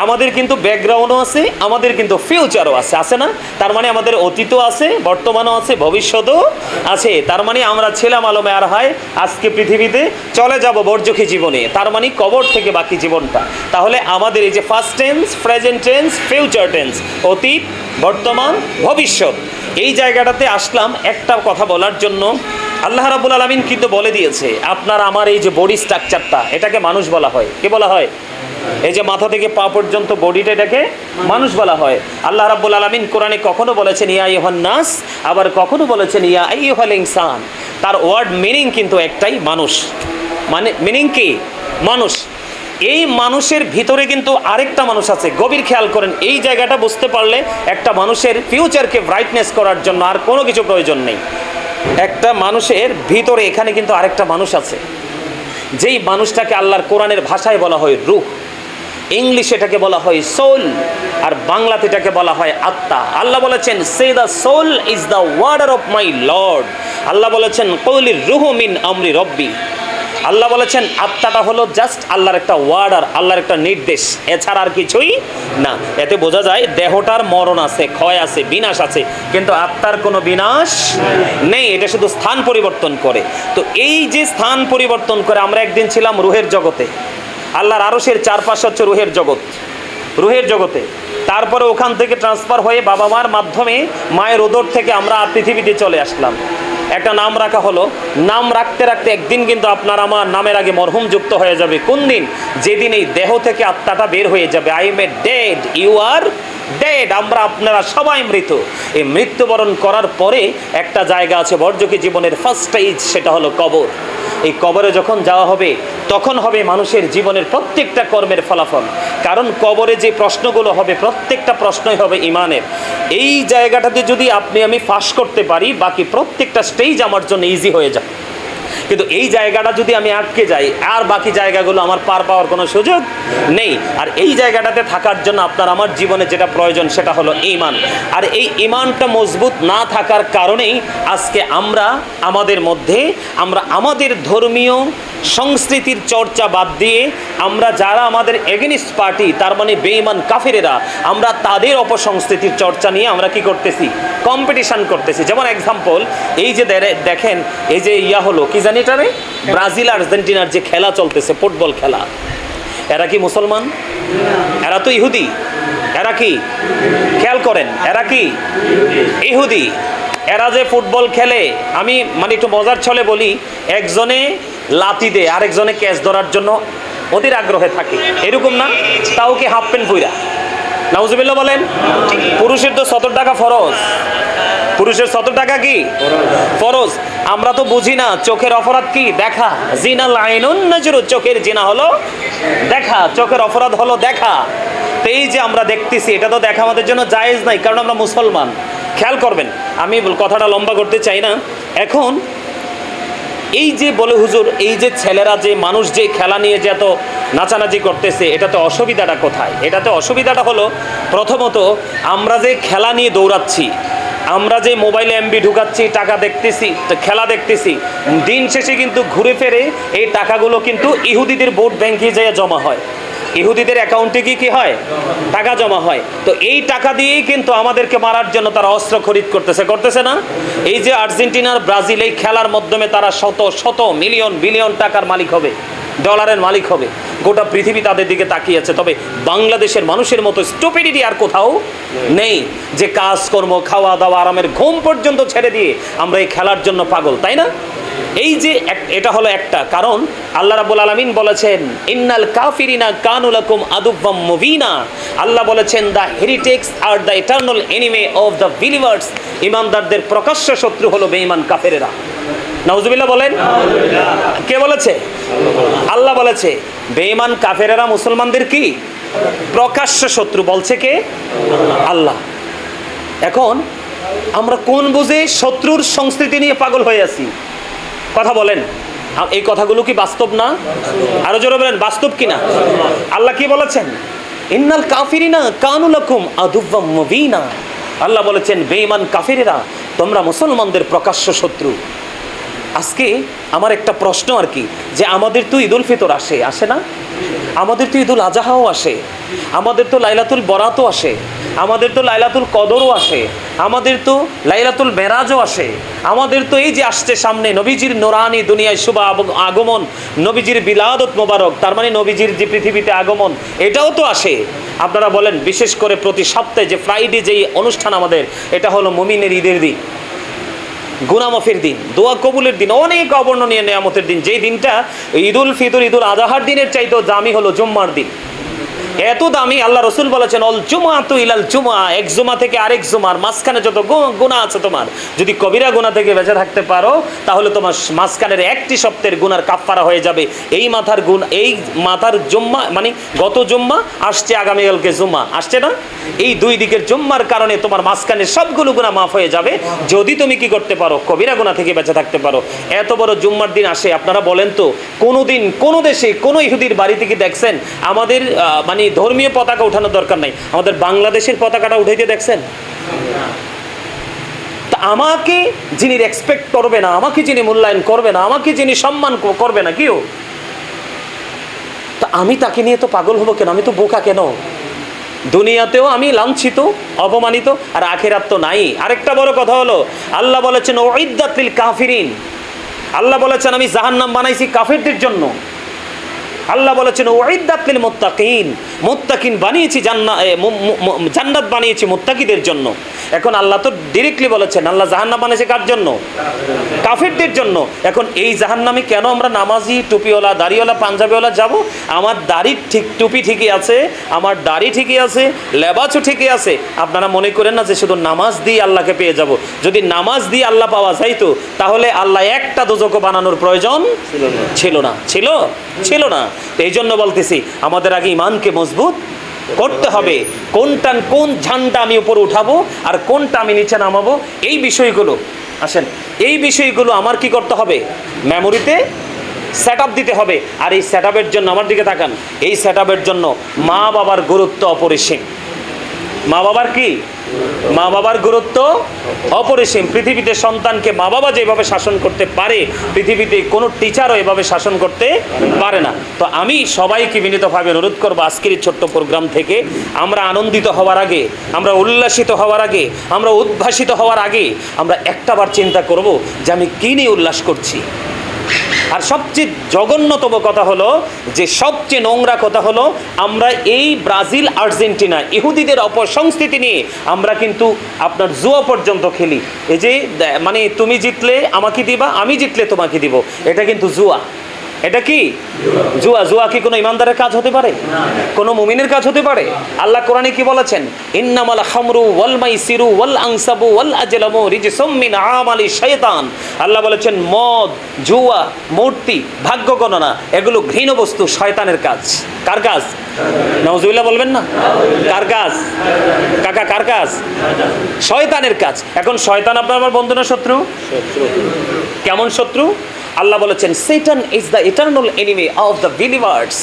আমাদের কিন্তু ব্যাকগ্রাউন্ডও আছে, আমাদের কিন্তু ফিউচারও আছে না? তার মানে আমাদের অতীতও আছে, বর্তমানও আছে, ভবিষ্যতও আছে। তার মানে আমরা ছিলাম আলমে আর হয়, আজকে পৃথিবীতে চলে যাব বর্জখী জীবনে, তার মানে কবর থেকে বাকি জীবনটা। তাহলে আমাদের এই যে first tense, present tense, future tense, অতীত, বর্তমান, ভবিষ্যৎ, এই জায়গাটাতে আসলাম একটা কথা বলার জন্য। আল্লাহ রাব্বুল আলামিন কিন্তু বলে দিয়েছে আপনার আমার এই যে বডি স্ট্রাকচারটা, এটাকে মানুষ বলা হয়। কি বলা হয়? এই যে মাথা থেকে পা পর্যন্ত বডিটা, এটাকে মানুষ বলা হয়। আল্লাহ রাব্বুল আলামিন কোরআনে কখনো বলেছেন ইয়া আইয়ুহান নাস, আবার কখনো বলেছেন ইয়া আইয়ুহাল ইনসান। তার ওয়ার্ড মিনিং কিন্তু একটাই, মানুষ। মানে মিনিং কি? মানুষ। এই মানুষের ভিতরে কিন্তু আরেকটা মানুষ আছে। গভীর খেয়াল করেন, এই জায়গাটা বুঝতে পারলে একটা মানুষের ফিউচারকে ব্রাইটনেস করার জন্য আর কোনো কিছু প্রয়োজন নেই। একটা মানুষের ভিতরে এখানে কিন্তু আরেকটা মানুষ আছে, যেই মানুষটাকে আল্লাহর কোরআনের ভাষায় বলা হয় রূহ, ইংলিশে এটাকে বলা হয় সোল, আর বাংলাতে এটাকে বলা হয় আত্মা। আল্লাহ বলেছেন say the soul is the warder of my lord. Allah বলেছেন কৌলির রুহু মিন আমরি রব্বি। আল্লাহ বলেছেন আত্মাটা হলো জাস্ট আল্লাহর একটা ওয়ার্ডার, আল্লাহর একটা নির্দেশ, এছাড়া আর কিছুই না। এতে বোঝা যায় দেহটার মরণ আছে, ক্ষয় আছে, বিনাশ আছে, কিন্তু আত্মার কোনো বিনাশ নেই। এটা শুধু স্থান পরিবর্তন করে। তো এই যে স্থান পরিবর্তন করে, আমরা একদিন ছিলাম রুহের জগতে, আল্লাহর আরশের চারপাশে হচ্ছে রুহের জগৎ, রুহের জগতে। তারপরে ওখান থেকে ট্রান্সফার হয়ে বাবা মার মাধ্যমে মায়ের উদর থেকে আমরা পৃথিবীতে চলে আসলাম। একটা নাম রাখা হলো, নাম রাখতে রাখতে একদিন কিন্তু আপনার আমার নামের আগে মরহুম যুক্ত হয়ে যাবে। কোন দিন? যেদিন এই দেহ থেকে আত্মাটা বের হয়ে যাবে। I am a dead, you are dead. আমরা আপনারা সবাই মৃত। এই মৃত্যুবরণ করার পরে একটা জায়গা আছে বর্জকী জীবনের ফার্স্ট স্টেজ, সেটা হলো কবর। এই কবরে যখন যাওয়া হবে তখন হবে মানুষের জীবনের প্রত্যেকটা কর্মের ফলাফল। কারণ কবরে যে প্রশ্নগুলো হবে প্রত্যেকটা প্রশ্নই হবে ইমানের। এই জায়গাটাতে যদি আপনি আমি ফাঁস করতে পারি, বাকি প্রত্যেকটা স্টেজ আমার জন্য ইজি হয়ে যায়। কিন্তু এই জায়গাটা যদি আমি আটকে যাই, আর বাকি জায়গাগুলো আমার পার পাওয়ার কোনো সুযোগ নেই। আর এই জায়গাটাতে থাকার জন্য আপনার আমার জীবনে যেটা প্রয়োজন সেটা হলো ঈমান। আর এই ঈমানটা মজবুত না থাকার কারণেই আজকে আমরা আমাদের মধ্যে আমাদের ধর্মীয় সংস্কৃতির চর্চা বাদ দিয়ে আমরা যারা আমাদের এগেনিস্ট পার্টি, তার মানে বেঈমান কাফেরেরা, আমরা তাদের অপসংস্কৃতির চর্চা নিয়ে আমরা কি করতেছি? কম্পিটিশন করতেছি। যেমন এক্সাম্পল, এই যে দেখেন, এই যে হলো কি জানি এটারে, ব্রাজিল আর্জেন্টিনার যে খেলা চলতেছে, ফুটবল খেলা, এরা কি মুসলমান? এরা তো ইহুদি। এরা কি? খেয়াল করেন, এরা কি? ইহুদি। এরা যে ফুটবল খেলে, আমি মানে একটু মজার ছলে বলি, একজনে লাথি দেয় আরেকজনে ক্যাচ ধরার জন্য অধীর আগ্রহে থাকে, এরকম না? তাও কি হাফ প্যান্ট পইরা? নাউজুবিল্লাহ বলেন। পুরুষের তো 70 টাকা ফরজ, পুরুষের 70 টাকা কি ফরজ। আমরা তো বুঝি না চোখের অপরাধ কি? দেখা। জিনাল আইনুন নজরু, চোখের জিনা হলো দেখা, চোখের অপরাধ হলো দেখা। তো এই যে আমরা দেখতেছি, এটা তো দেখা আমাদের জন্য জায়েজ নাই, কারণ আমরা মুসলমান। খেয়াল করবেন, আমি কথাটা লম্বা করতে চাই না। এখন এই যে বলে হুজুর, এই যে ছেলেরা, যে মানুষ যে খেলা নিয়ে যে এত নাচানাচি করতেছে, এটাতে অসুবিধাটা কোথায়? এটাতে অসুবিধাটা হলো, প্রথমত আমরা যে খেলা নিয়ে দৌড়াচ্ছি, আমরা যে মোবাইলে এমবি ঢুকাচ্ছি, টাকা দেখতেছি, খেলা দেখতেছি, দিন শেষে কিন্তু ঘুরে ফেরে এই টাকাগুলো কিন্তু ইহুদিদের ভোট ব্যাংকে যেয়ে জমা হয়। ইহুদিদের অ্যাকাউন্টে কি হয়? টাকা জমা হয়। তো এই টাকা দিয়েই কিন্তু আমাদেরকে মারার জন্য তারা অস্ত্র খরিদ করতেছে না? এই যে আর্জেন্টিনার ব্রাজিল, এই খেলার মাধ্যমে তারা শত শত মিলিয়ন বিলিয়ন টাকার মালিক হবে, ডলারের মালিক হবে। গোটা পৃথিবী তাদের দিকে তাকিয়ে আছে। তবে বাংলাদেশের মানুষের মতো স্টুপিডিটি আর কোথাও নেই, যে কাজকর্ম, খাওয়া দাওয়া, আরামের ঘুম পর্যন্ত ছেড়ে দিয়ে আমরা এই খেলার জন্য পাগল, তাই না? এই যে এটা হলো একটা কারণ। আল্লাহ রাব্বুল আলামিন বলেছেন ইন্নাল কাফিরিনা কানু লাকুম আদুওয়াম মুবিনা। আল্লাহ বলেছেন the heretics are the eternal enemy of the believers. ইমানদারদের প্রকাশ্য শত্রু হলো বেঈমান কাফেরেরা। নাউজুবিল্লাহ বলেন। কে বলেছে? আল্লাহ বলেছে। বেঈমান কাফেরেরা মুসলমানদের কি প্রকাশ্য শত্রু বলছে কে? আল্লাহ। এখন আমরা কোন বুঝে শত্রুর সংস্কৃতি নিয়ে পাগল হয়ে আছি? কথা বলেন, এই কথাগুলো কি বাস্তব না? আরো জোরে বলেন, বাস্তব কিনা? আল্লাহ কি বলেছেন? ইন্নাল কাফিরিনা কানু লাকুম আদুওয়াম মুবিনা। আল্লাহ বলেছেন বেঈমান কাফিরেরা তোমরা মুসলমানদের প্রকাশ্য শত্রু। আজকে আমার একটা প্রশ্ন আর কি, যে আমাদের তো ঈদুল ফিতর আসে না? আমাদের তো ঈদুল আজহাও আসে, আমাদের তো লাইলাতুল বরাতও আসে, আমাদের তো লাইলাতুল কদরও আসে, আমাদের তো লাইলাতুল মেরাজও আসে, আমাদের তো এই যে আসছে সামনে নবীজির নোরানি দুনিয়ায় শুভ আগমন, নবীজির বিলাদত মোবারক, তার মানে নবীজির যে পৃথিবীতে আগমন, এটাও তো আসে। আপনারা বলেন, বিশেষ করে প্রতি সপ্তাহে যে ফ্রাইডে যেই অনুষ্ঠান আমাদের, এটা হলো মুমিনের ঈদের দিন, গুনামাফের দিন, দোয়া কবুলের দিন, অনেক অবর্ণনীয় নিয়ামতের দিন। যেই দিনটা ঈদুল ফিতর, ঈদুল আজহার দিনের চাইতেও দামি হলো জুম্মার দিন। এত দামি, আল্লাহ রসুল বলেছেন অল জুমাতু ইলাল জুমা, এক জুমা থেকে আরেক জুমার মাঝখানে যত গুনাহ আছে তোমার, যদি কবিরা গুনাহ থেকে বেঁচে থাকতে পারো তাহলে তোমার মাঝখানের একটি সপ্তাহের গুনার কাফফারা হয়ে যাবে। এই মাথার জুম্মা মানে গত জুম্মা আসছে, আগামীকালকে জুম্মা আসছে না, এই দুই দিকের জুম্মার কারণে তোমার মাঝখানের সবগুলো গুনাহ মাফ হয়ে যাবে, যদি তুমি কি করতে পারো? কবিরা গুনাহ থেকে বেঁচে থাকতে পারো। এত বড় জুম্মার দিন আসে। আপনারা বলেন তো, কোনোদিন কোনো দেশে কোনো ইহুদির বাড়িতে কি দেখছেন আমাদের মানে ধর্মীয় পতাকা উঠানোর দরকার নাই, আমাদের বাংলাদেশের পতাকাটা উঠাইতে দেখছেন? তা আমাকে যিনি রেসপেক্ট করবে না, আমাকে যিনি মূল্যায়ন করবে না, আমাকে যিনি সম্মান করবে না, কেউ, তা আমি তাকে নিয়ে তো পাগল হবো কেন? আমি তো বোকা কেন? দুনিয়াতেও আমি লাঞ্ছিত, অপমানিত, আর আখিরাত তো নাই। আরেকটা বড় কথা হলো, আল্লাহ বলেছেন উইদ্দাত লিল কাফিরিন, আল্লাহ বলেছেন আমি জাহান্নাম বানাইছি কাফিরদের জন্য। আল্লাহ বলেছেন উইদ্দাত লিল মুত্তাকিন, মুত্তাকিন বানিয়েছি জান্নাত বানিয়েছি মুত্তাকিদের জন্য। এখন আল্লাহ তো ডিরেক্টলি বলেছেন আল্লাহ জাহান্নাম বানিয়েছে কার জন্য? কাফিরদের জন্য। এখন এই জাহান্নামে কেন আমরা নামাজি, টুপিওয়ালা, দাড়িওয়ালা, পাঞ্জাবিওয়ালা যাব? আমার দাড়ি ঠিক, টুপি ঠিকই আছে, আমার দাড়ি ঠিকই আছে, লেবাসও ঠিকই আছে। আপনারা মনে করেন না যে শুধু নামাজ দিয়ে আল্লাহকে পেয়ে যাব। যদি নামাজ দিয়ে আল্লাহ পাওয়া যাইতো তাহলে আল্লাহ একটা দোজকও বানানোর প্রয়োজন ছিল না, ছিল না। তো এই জন্য বলতেছি আমাদের আগে ইমানকে মজবুত করতে হবে। কোন ঝান্ডা আমি উপরে উঠাবো আর কোনটা আমি নিচে নামাবো, এই বিষয়গুলো আসেন, এই বিষয়গুলো আমার কি করতে হবে? মেমোরিতে সেট আপ দিতে হবে। আর এই সেট আপের জন্য আমার দিকে তাকান, এই সেট আপের জন্য মা বাবার গুরুত্ব অপরিসীম। মা বাবার কি? মা বাবার গুরুত্ব অপরিসীম। পৃথিবীতে সন্তানকে মা বাবা যেভাবে শাসন করতে পারে, পৃথিবীতে কোনো টিচারও এভাবে শাসন করতে পারে না। তো আমি সবাইকে বিনীতভাবে অনুরোধ করবো, আজকের এই ছোট্ট প্রোগ্রাম থেকে আমরা আনন্দিত হওয়ার আগে, আমরা উল্লাসিত হওয়ার আগে, আমরা উদ্ভাসিত হওয়ার আগে আমরা একটাবার চিন্তা করব যে আমি কী নিয়ে উল্লাস করছি। আর সবচেয়ে জঘন্যতম কথা হলো, যে সবচেয়ে নোংরা কথা হলো, আমরা এই ব্রাজিল, আর্জেন্টিনা, ইহুদিদের অপসংস্কৃতি নিয়ে আমরা কিন্তু আপনার জুয়া পর্যন্ত খেলি। এই যে মানে তুমি জিতলে আমাকে দিবা, আমি জিতলে তোমাকে দিব, এটা কিন্তু জুয়া। এটা কি জুয়া? জুয়া কি কোনো ইমানদারের কাজ হতে পারে? কোনো মুমিনের কাজ হতে পারে? আল্লাহ কোরআনে কি বলেছেন? ইন্নামাল খামরু ওয়াল মাইসিরু ওয়াল আনসাবু ওয়াল আজলামু রিজসুম মিন আমালি শাইতান। আল্লাহ বলেছেন মদ, জুয়া, মূর্তি, ভাগ্য গণনা এগুলো ঘৃণ্য বস্তু, শয়তানের কাজ। কার কাজ? নাউজুবিল্লাহ বলবেন না? কার কাজ? কাকা কার কাজ? শয়তানের কাজ। এখন শয়তান আপনার আমার বন্ধু না শত্রু? কেমন শত্রু? আল্লাহ বলেছেন Satan is the eternal enemy of the believers.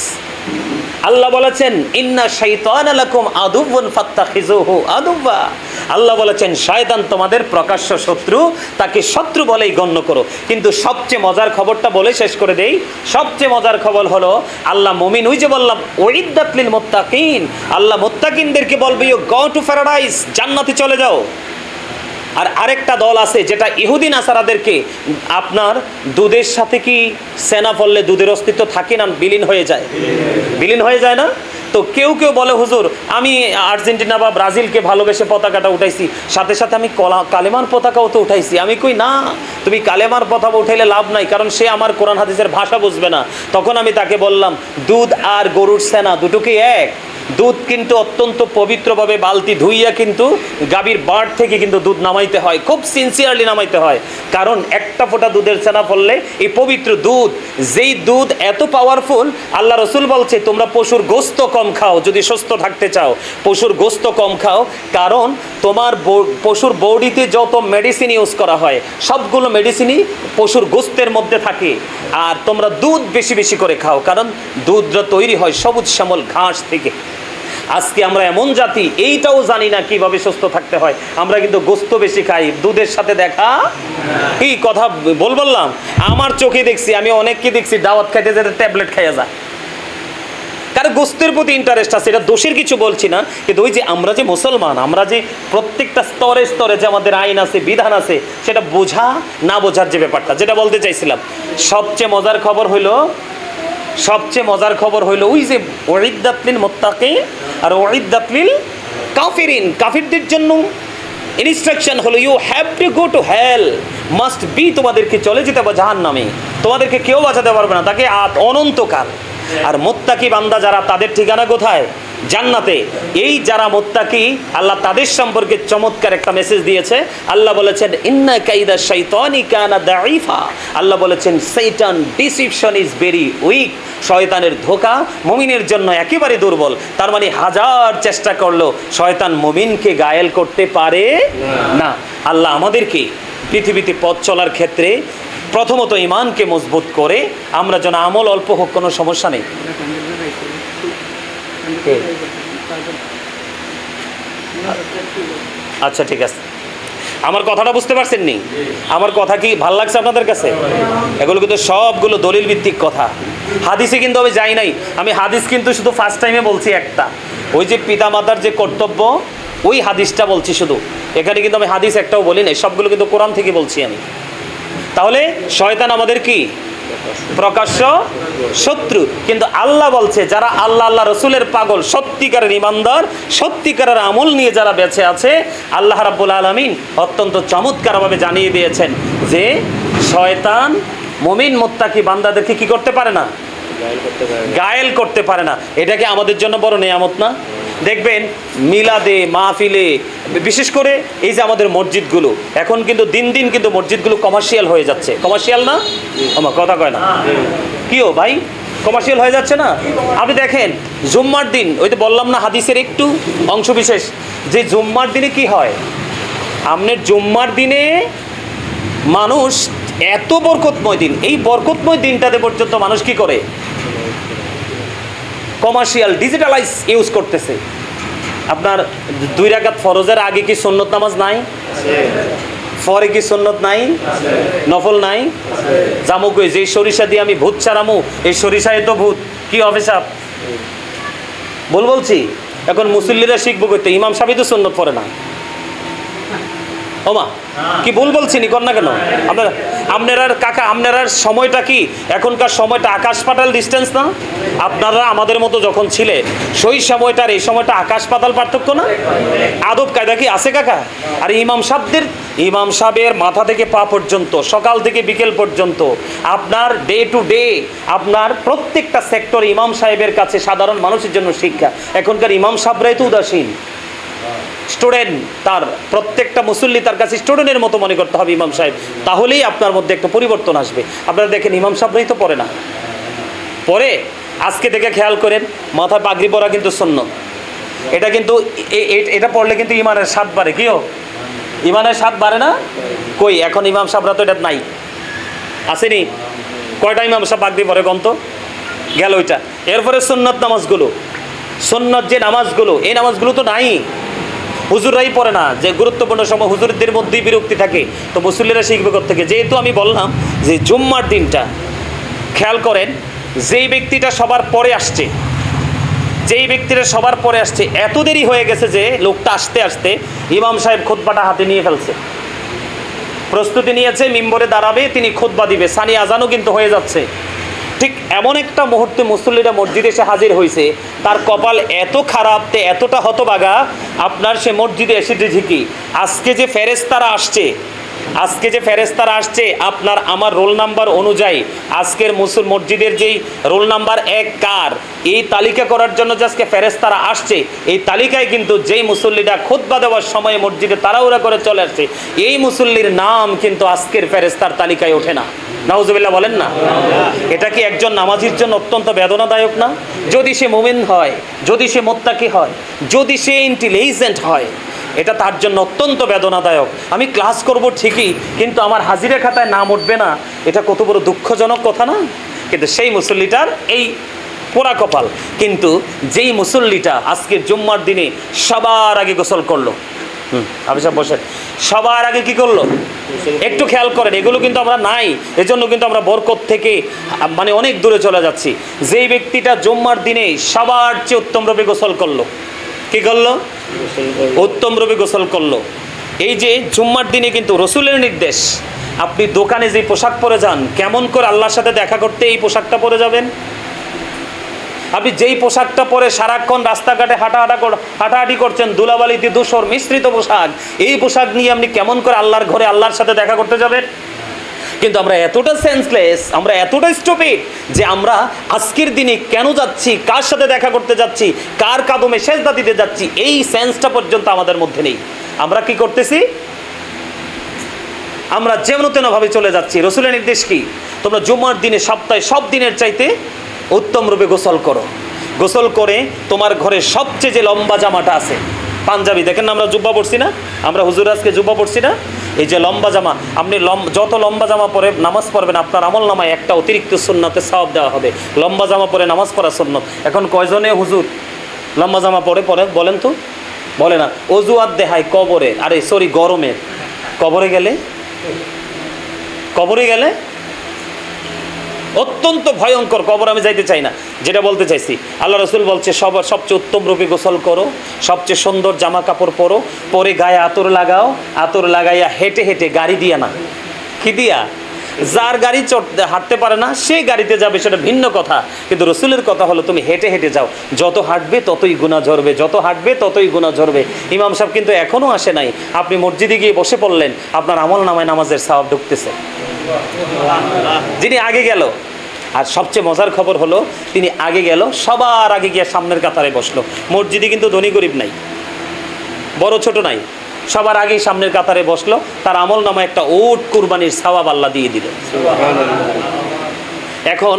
আল্লাহ বলেছেন ইন্না শাইতানা লাকুম আদুওয়ান ফাত্তাখিযুহু আদুওয়া। আল্লাহ বলেছেন শয়তান তোমাদের প্রকাশ্য শত্রু, তাকে শত্রু বলেই গণ্য করো। কিন্তু সবচেয়ে মজার খবরটা বলে শেষ করে দেই। সবচেয়ে মজার খবর হলো আল্লাহ মুমিন, ওই যে বললাম উইদ্দাত লিল মুত্তাকিন, আল্লাহ মুত্তাকিনদেরকে বলবে ইউ গো টু প্যারাডাইস, জান্নাতে চলে যাও। আর আরেকটা দল আছে যেটা ইহুদি নাসারাদেরকে, আপনার দুধের সাথে কি সেনা ফললে দুধের অস্তিত্ব থাকে না? বিলীন হয়ে যায়, বিলীন হয়ে যায় না? তো কেউ বলে হুজুর আমি আর্জেন্টিনা বা ব্রাজিলকে ভালোবেসে পতাকাটা উঠাইছি, সাথে সাথে আমি কালেমার পতাকাও তো উঠাইছি। আমি কই না, তুমি কালেমার পতাকা উঠাইলে লাভ নাই, কারণ সে আমার কোরআন হাদিসের ভাষা বুঝবে না। তখন আমি তাকে বললাম দুধ আর গরুর সেনা দুটো কি এক? দুধ কিন্তু অত্যন্ত পবিত্রভাবে বালতি ধুইয়া কিন্তু গাভীর বাড় থেকে কিন্তু দুধ নামাইতে হয়, খুব সিনসিয়ারলি নামাইতে হয়। কারণ একটা ফোঁটা দুধের ছানা ফললে এই পবিত্র দুধ, যেই দুধ এত পাওয়ারফুল, আল্লাহ রসুল বলছে তোমরা পশুর গোস্ত কম খাও যদি সুস্থ থাকতে চাও, পশুর গোস্ত কম খাও। কারণ তোমার পশুর বডিতে যত মেডিসিন ইউজ করা হয় সবগুলো মেডিসিনই পশুর গোস্তের মধ্যে থাকে। আর তোমরা দুধ বেশি বেশি করে খাও, কারণ দুধটা তৈরি হয় সবুজ শ্যামল ঘাস থেকে। আজকে আমরা এমন জাতি, এইটাও জানি না কিভাবে সুস্থ থাকতে হয়। আমরা কিন্তু গোস্ত বেশি খাই, দুধের সাথে দেখা কি কথা বললাম। আমার চোখে দেখছি, আমি অনেককে দেখছি দাওয়াত খাইতে যেতে ট্যাবলেট খাইয়া যায়, কারণ গোস্তের প্রতি ইন্টারেস্ট আছে। এটা দোষের কিছু বলছি না, কিন্তু ওই যে আমরা যে মুসলমান, আমরা যে প্রত্যেকটা স্তরে স্তরে যে আমাদের আইন আছে, বিধান আছে, সেটা বোঝা না বোঝার যে ব্যাপারটা, যেটা বলতে চাইছিলাম। সবচেয়ে মজার খবর হইলো ওই যে উইদ্দাত লিল মুত্তাকিন আর উইদ্দাত লিল কাফিরিন, কাফিরদের জন্য ইনস্ট্রাকশন হলো you have to go to hell, must be, তোমাদেরকে চলে যেতে হবে জাহান্নামে, তোমাদেরকে কেউ বাঁচাতে পারবে না, তাকে অনন্তকাল। আর মুত্তাকি বান্দা যারা, তাদের ঠিকানা কোথায়? জান্নাতে। এই যারা মুত্তাকি, আল্লাহ তাদের সম্পর্কে চমৎকার একটা মেসেজ দিয়েছে। আল্লাহ বলেছেন ইন্না কাইদা শাইতানি কানা দাঈফা। আল্লাহ বলেছেন শয়তান ডিসিপশন ইজ ভেরি উইক, শয়তানের ধোঁকা মুমিনের জন্য একেবারে দুর্বল। তার মানে হাজার চেষ্টা করলো শয়তান মুমিনকে গায়েল করতে পারে না। আল্লাহ আমাদেরকে পৃথিবীতে পথ চলার ক্ষেত্রে প্রথমত ইমানকে মজবুত করে, আমরা যেন আমল অল্প হোক কোনো সমস্যা নেই, কে? আচ্ছা ঠিক আছে, আমার কথাটা বুঝতে পারছেন নি? আমার কথা কি ভাল লাগছে আপনাদের কাছে? এগুলো কিন্তু সবগুলো দলিল ভিত্তিক কথা। হাদিসে কিন্তু আমি যাই নাই, আমি হাদিস কিন্তু শুধু ফার্স্ট টাইমে বলছি একটা, ওই যে পিতামাতার যে কর্তব্য ওই হাদিসটা বলছি শুধু। এখানে কিন্তু আমি হাদিস একটাও বলি নাই, সবগুলো কিন্তু কোরআন থেকে বলছি আমি। তাহলে শয়তান আমাদের কি? প্রকাশ্য শত্রু। কিন্তু আল্লাহ বলছে যারা আল্লাহ আল্লাহ রসুলের পাগল, সত্যিকারের ইমানদার, সত্যিকারের আমল নিয়ে যারা বেঁচে আছে, আল্লাহ রাব্বুল আলামিন অত্যন্ত চমৎকারভাবে জানিয়ে দিয়েছেন যে শয়তান মুমিন মুত্তাকি বান্দাদেরকে কি করতে পারে না? গায়েল করতে পারে না। এটা কি আমাদের জন্য বড় নেয়ামত না? দেখবেন মিলাদে মাহফিলে, বিশেষ করে এই যে আমাদের মসজিদগুলো, এখন কিন্তু দিন দিন কিন্তু মসজিদগুলো কমার্শিয়াল হয়ে যাচ্ছে। কমার্শিয়াল না? আমার কথা কয় না কিও ভাই, কমার্শিয়াল হয়ে যাচ্ছে না? আপনি দেখেন জুম্মার দিন, ওই তো বললাম না হাদিসের একটু অংশ বিশেষ, যে জুম্মার দিনে কি হয়, আপনার জুম্মার দিনে মানুষ এত বরকতময় দিন, এই বরকতময় দিনটাতে পর্যন্ত মানুষ কি করে? কমার্শিয়াল ডিজিটালাইজ ইউজ করতেছে। আপনার 2 রাকাত ফরজের আগে কি সুন্নত নামাজ নাই? পরে কি সুন্নত নাই? নফল নাই? জামু কই যে সরিষা দিয়ে আমি ভূত ছাড়ামু, এই সরিষায় তো ভূত, কি হবে সাহেব? বলছি এখন মুসল্লিরা শিখবো করতে, ইমাম সাহেব তো সুন্নত পড়ে না। ওমা কি ভুল বলছি নি? কর না কেন আপনারা কাকা, আপনার সময়টা কি এখনকার সময়টা আকাশ পাতাল ডিস্টেন্স না? আপনারা আমাদের মতো যখন ছিলেন সেই সময়টার এই সময়টা আকাশ পাতাল পার্থক্য না? আদব কায়দা কি আছে কাকা? আর ইমাম সাহেবের মাথা থেকে পা পর্যন্ত, সকাল থেকে বিকেল পর্যন্ত আপনার ডে টু ডে আপনার প্রত্যেকটা সেক্টর ইমাম সাহেবের কাছে সাধারণ মানুষের জন্য শিক্ষা। এখনকার ইমাম সাহেবরাই তো উদাসীন। স্টুডেন্ট, তার প্রত্যেকটা মুসল্লি তার কাছে স্টুডেন্টের মতো মনে করতে হবে ইমাম সাহেব, তাহলেই আপনার মধ্যে একটা পরিবর্তন আসবে। আপনারা দেখেন ইমাম সাহেবরাই তো পড়ে না, পরে আজকে থেকে খেয়াল করেন মাথায় পাগড়ি পরা কিন্তু সুন্নত। এটা কিন্তু এটা পড়লে কিন্তু ইমানের স্বাদ বাড়ে। কিও ইমানের স্বাদ বাড়ে না? কই এখন ইমাম সাহেবরা তো এটা নাই, আসেনি? কয়টা ইমাম সাহেব পাগড়ি পরে গন্ত গেল ওইটা। এরপরে সুন্নত নামাজগুলো, সুন্নত যে নামাজগুলো, এই নামাজগুলো তো নাই, হুজুররাই পড়ে না। যে গুরুত্বপূর্ণ সময় হুজুরদের মধ্যেই বিরক্তি থাকে, তো মুসল্লিরা শিখবে কোত্থেকে? যেহেতু আমি বললাম যে জুম্মার দিনটা খেয়াল করেন, যেই ব্যক্তিটা সবার পরে আসছে, এত দেরি হয়ে গেছে যে লোকটা আসতে আসতে ইমাম সাহেব খুতবাটা হাতে নিয়ে ফেলছে, প্রস্তুতি নিয়েছে, মিম্বরে দাঁড়াবে, তিনি খুতবা দিবে, সানি আজানও কিন্তু হয়ে যাচ্ছে। ঠিক এমন একটা মুহূর্তে মুসল্লিরা মসজিদে এসে হাজির হয়েছে, তার কপাল এত খারাপ, এতটা হতবাগা, আপনার সে মসজিদে এসে ঝিকি আজকে যে ফেরেশতারা আসছে আপনার আমার রোল নাম্বার অনুযায়ী, আজকের মসজিদের যেই রোল নাম্বার 1 কার, এই তালিকা করার জন্য যে আজকে ফেরেশতারা আসছে, এই তালিকায় কিন্তু যেই মুসল্লিরা খুতবা দেওয়ার সময় মসজিদে তাড়াহুড়া করে চলে আসছে, এই মুসল্লির নাম কিন্তু আজকের ফেরেশতার তালিকায় ওঠে না। নাউজুবিল্লাহ বলেন না? এটা কি একজন নামাজির জন্য অত্যন্ত বেদনাদায়ক না? যদি সে মুমিন হয়, যদি সে মুত্তাকি হয়, যদি সে ইন্টেলিজেন্ট হয়, এটা তার জন্য অত্যন্ত বেদনাদায়ক। আমি ক্লাস করব ঠিকই, কিন্তু আমার হাজিরা খাতায় নাম উঠবে না, এটা কত বড় দুঃখজনক কথা না? কিন্তু সেই মুসল্লিটার এই পোড়া কপাল। কিন্তু যেই মুসল্লিটা আজকের জুম্মার দিনে সবার আগে গোসল করলো, সব বসে সবার আগে কি করলো? একটু খেয়াল করেন, এগুলো কিন্তু আমরা নাই, এজন্য কিন্তু আমরা বরকত থেকে মানে অনেক দূরে চলে যাচ্ছি। যেই ব্যক্তিটা জুম্মার দিনে সবার চেয়ে উত্তম রূপে গোসল করলো, কি করলো? উত্তম রূপে গোসল করলো। এই যে জুম্মার দিনে কিন্তু রসুলের নির্দেশ, আপনি দোকানে যে পোশাক পরে যান, কেমন করে আল্লাহর সাথে দেখা করতে এই পোশাকটা পরে যাবেন? আপনি যেই পোশাকটা পরে সারাক্ষণ রাস্তাঘাটে হাঁটাহাঁটি করছেন, ধুলাবালিতে ধূসর মিশ্রিত পোশাক, এই পোশাক নিয়ে আপনি কেমন করে আল্লাহর ঘরে আল্লাহর সাথে দেখা করতে যাবেন? কিন্তু আমরা এতটা সেন্সলেস, আমরা এতটা স্টুপিড যে আমরা আজকের দিনে কেন যাচ্ছি, কার সাথে দেখা করতে যাচ্ছি, কার কদমে সেজদা দিতে যাচ্ছি, এই সেন্সটা পর্যন্ত আমাদের মধ্যে নেই। আমরা কি করতেছি? আমরা যেমন তেমনভাবে চলে যাচ্ছি। রসুলের নির্দেশ কি? তোমরা জুম্মার দিনে সপ্তাহে সব দিনের চাইতে উত্তম রূপে গোসল করো। গোসল করে তোমার ঘরে সবচেয়ে যে লম্বা জামাটা আছে, পাঞ্জাবি, দেখেন না আমরা জুব্বা পড়ছি না, আমরা হুজুর আজকে জুব্বা পড়ছি না, এই যে লম্বা জামা, আপনি যত লম্বা জামা পরে নামাজ পড়বেন, আপনার আমল নামায় একটা অতিরিক্ত সুন্নতে সওয়াব দেওয়া হবে। লম্বা জামা পরে নামাজ পড়া সুন্নত। এখন কয়জনে হুজুর লম্বা জামা পরে পরে বলেন তো, বলে না। অজুয়াত দেখায় কবরে, আরে সরি গরমের, কবরে গেলে অত্যন্ত ভয়ঙ্কর কবর, আমি যাইতে চাই না। যেটা বলতে চাইছি, আল্লাহ রসুল বলছে সবচেয়ে উত্তম রূপে গোসল করো, সবচেয়ে সুন্দর জামা কাপড় পরো, পরে গায়ে আতর লাগাও, আতর লাগাইয়া হেঁটে হেঁটে, গাড়ি দিয়া না, কি দিয়া, যার গাড়ি হাঁটতে পারে না সেই গাড়িতে যাবে, সেটা ভিন্ন কথা, কিন্তু রসুলের কথা হলো তুমি হেঁটে হেঁটে যাও, যত হাঁটবে ততই গুনাহ ঝরবে, যত হাঁটবে ততই গুনাহ ঝরবে। ইমাম সাহেব কিন্তু এখনও আসে নাই, আপনি মসজিদে গিয়ে বসে পড়লেন, আপনার আমল নামায় নামাজের সওয়াব ঢুকতেছে। যিনি আগে গেল, আর সবচেয়ে মজার খবর হলো তিনি আগে গেল, সবার আগে গিয়ে সামনের কাতারে বসলো। মসজিদে কিন্তু ধনী গরিব নাই, বড় ছোট নাই, সবার আগেই সামনের কাতারে বসলো, তার আমল নামে একটা উট কুরবানির সওয়াব আল্লাহ দিয়ে দিল। এখন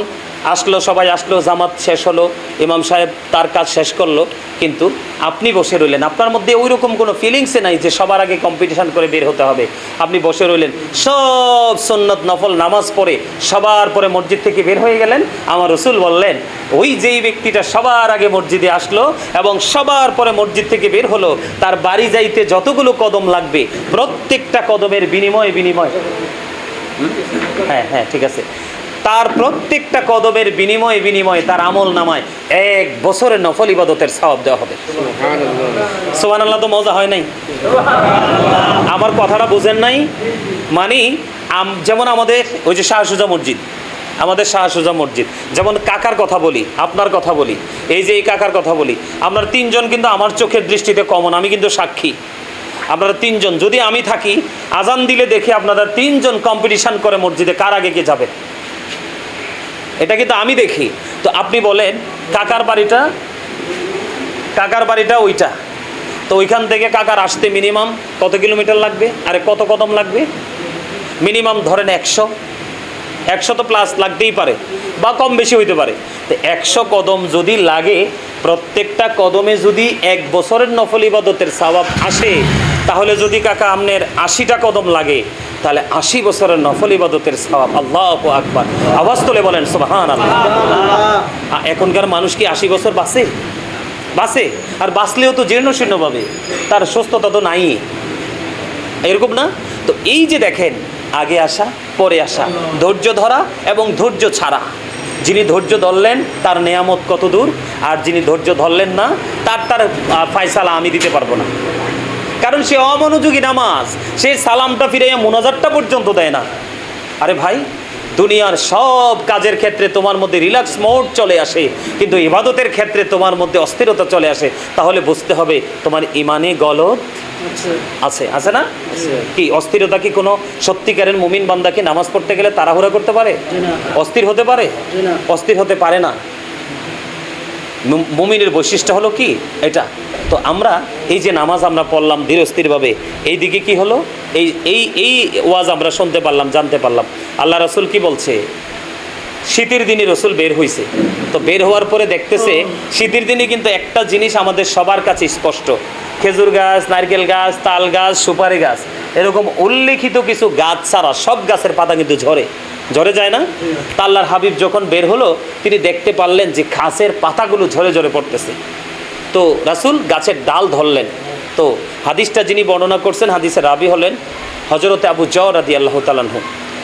আসলো, সবাই আসলো, জামাত শেষ হলো, ইমাম সাহেব তার কাজ শেষ করলো, কিন্তু আপনি বসে রইলেন, আপনার মধ্যে ওই রকম কোনো ফিলিংসে নাই যে সবার আগে কম্পিটিশন করে বের হতে হবে। আপনি বসে রইলেন, সব সুন্নত নফল নামাজ পড়ে সবার পরে মসজিদ থেকে বের হয়ে গেলেন। আমার রসুল বললেন, ওই যেই ব্যক্তিটা সবার আগে মসজিদে আসলো এবং সবার পরে মসজিদ থেকে বের হলো, তার বাড়ি যাইতে যতগুলো কদম লাগবে প্রত্যেকটা কদমের বিনিময়ে হ্যাঁ ঠিক আছে, তার প্রত্যেকটা কদমের বিনিময়ে তার আমল নামায় 1 বছরের নফল ইবাদতের সওয়াব দেওয়া হবে। সুবহানাল্লাহ, তো মজা হয় নাই? আমার কথাটা বুঝেন নাই? মানে যেমন আমাদের ওই যে শাহ সুজা মসজিদ, আমাদের শাহ সুজা মসজিদ, যেমন কাকার কথা বলি, আপনার কথা বলি, এই যে এই কাকার কথা বলি, আপনার 3 জন কিন্তু আমার চোখের দৃষ্টিতে কমন, আমি কিন্তু সাক্ষী। আপনারা 3 জন যদি আমি থাকি, আজান দিলে দেখি আপনারা 3 জন কম্পিটিশন করে মসজিদে কার আগে কে যাবে, এটা কিন্তু আমি দেখি। তো আপনি বলেন কাকার বাড়িটা ওইটা, তো ওইখান থেকে কাকার আসতে মিনিমাম কত কিলোমিটার লাগবে, আরে কত কদম লাগবে? মিনিমাম ধরেন 100 তো প্লাস লাগতেই পারে, বা কম বেশি হইতে পারে। তো 100 কদম যদি লাগে, প্রত্যেকটা কদমে যদি 1 বছরের নফল ইবাদতের সওয়াব আসে, তাহলে যদি কাকা আপনার 80টা কদম লাগে, তাহলে 80 বছরের নফল ইবাদতের সওয়াব। আল্লাহু আকবার, আওয়াজ তুলে বলেন সুবহানাল্লাহ। এখনকার মানুষ কি 80 বছর বাঁচে? আর বাঁচলেও তো জীর্ণশীর্ণ পাবে, তার সুস্থতা তো নাই, এরকম না? তো এই যে দেখেন, আগে আসা পরে আসা, ধৈর্য ধরা এবং ধৈর্য ছাড়া। যিনি ধৈর্য ধরলেন তার নেয়ামত কত দূর, আর যিনি ধৈর্য ধরলেন না তার ফায়সালা আমি দিতে পারবো না, কারণ সে অমনোযোগী নামাজ, সে সালামটা ফিরাইয়া মুনাজাতটা পর্যন্ত দেয় না। আরে ভাই, দুনিয়ার সব কাজের ক্ষেত্রে তোমার মধ্যে রিল্যাক্স মোড চলে আসে, কিন্তু ইবাদতের ক্ষেত্রে তোমার মধ্যে অস্থিরতা চলে আসে, তাহলে বুঝতে হবে তোমার ইমানে গলদ আছে না? কি অস্থিরতা কি কোনো সত্যিকারের মুমিন বান্দাকে নামাজ পড়তে গেলে তাড়াহুড়া করতে পারে? অস্থির হতে পারে? অস্থির হতে পারে না। মুমিনের বৈশিষ্ট্য হলো কি এটা। তো আমরা এই যে নামাজ আমরা পড়লাম ধীরস্থিরভাবে, এই দিকে কি হলো, এই ওয়াজ আমরা শুনতে পারলাম, জানতে পারলাম আল্লাহ রসুল কি বলছে। শীতের দিনে রসুল বের হয়েছে, তো বের হওয়ার পরে দেখতেছে শীতের দিনে কিন্তু একটা জিনিস আমাদের সবার কাছে স্পষ্ট, খেজুর গাছ, নারকেল গাছ, তাল গাছ, সুপারি গাছ, এরকম উল্লেখিত কিছু গাছ ছাড়া সব গাছের পাতা কিন্তু ঝরে যায় না? তা আল্লাহর হাবিব যখন বের হলো, তিনি দেখতে পারলেন যে গাছের পাতাগুলো ঝরে পড়তেছে। তো রাসূল গাছের ডাল ধরলেন। তো হাদিসটা যিনি বর্ণনা করছেন, হাদিসের রাবি হলেন হযরতে আবু যর রাদিয়াল্লাহু তাআলা আনহু।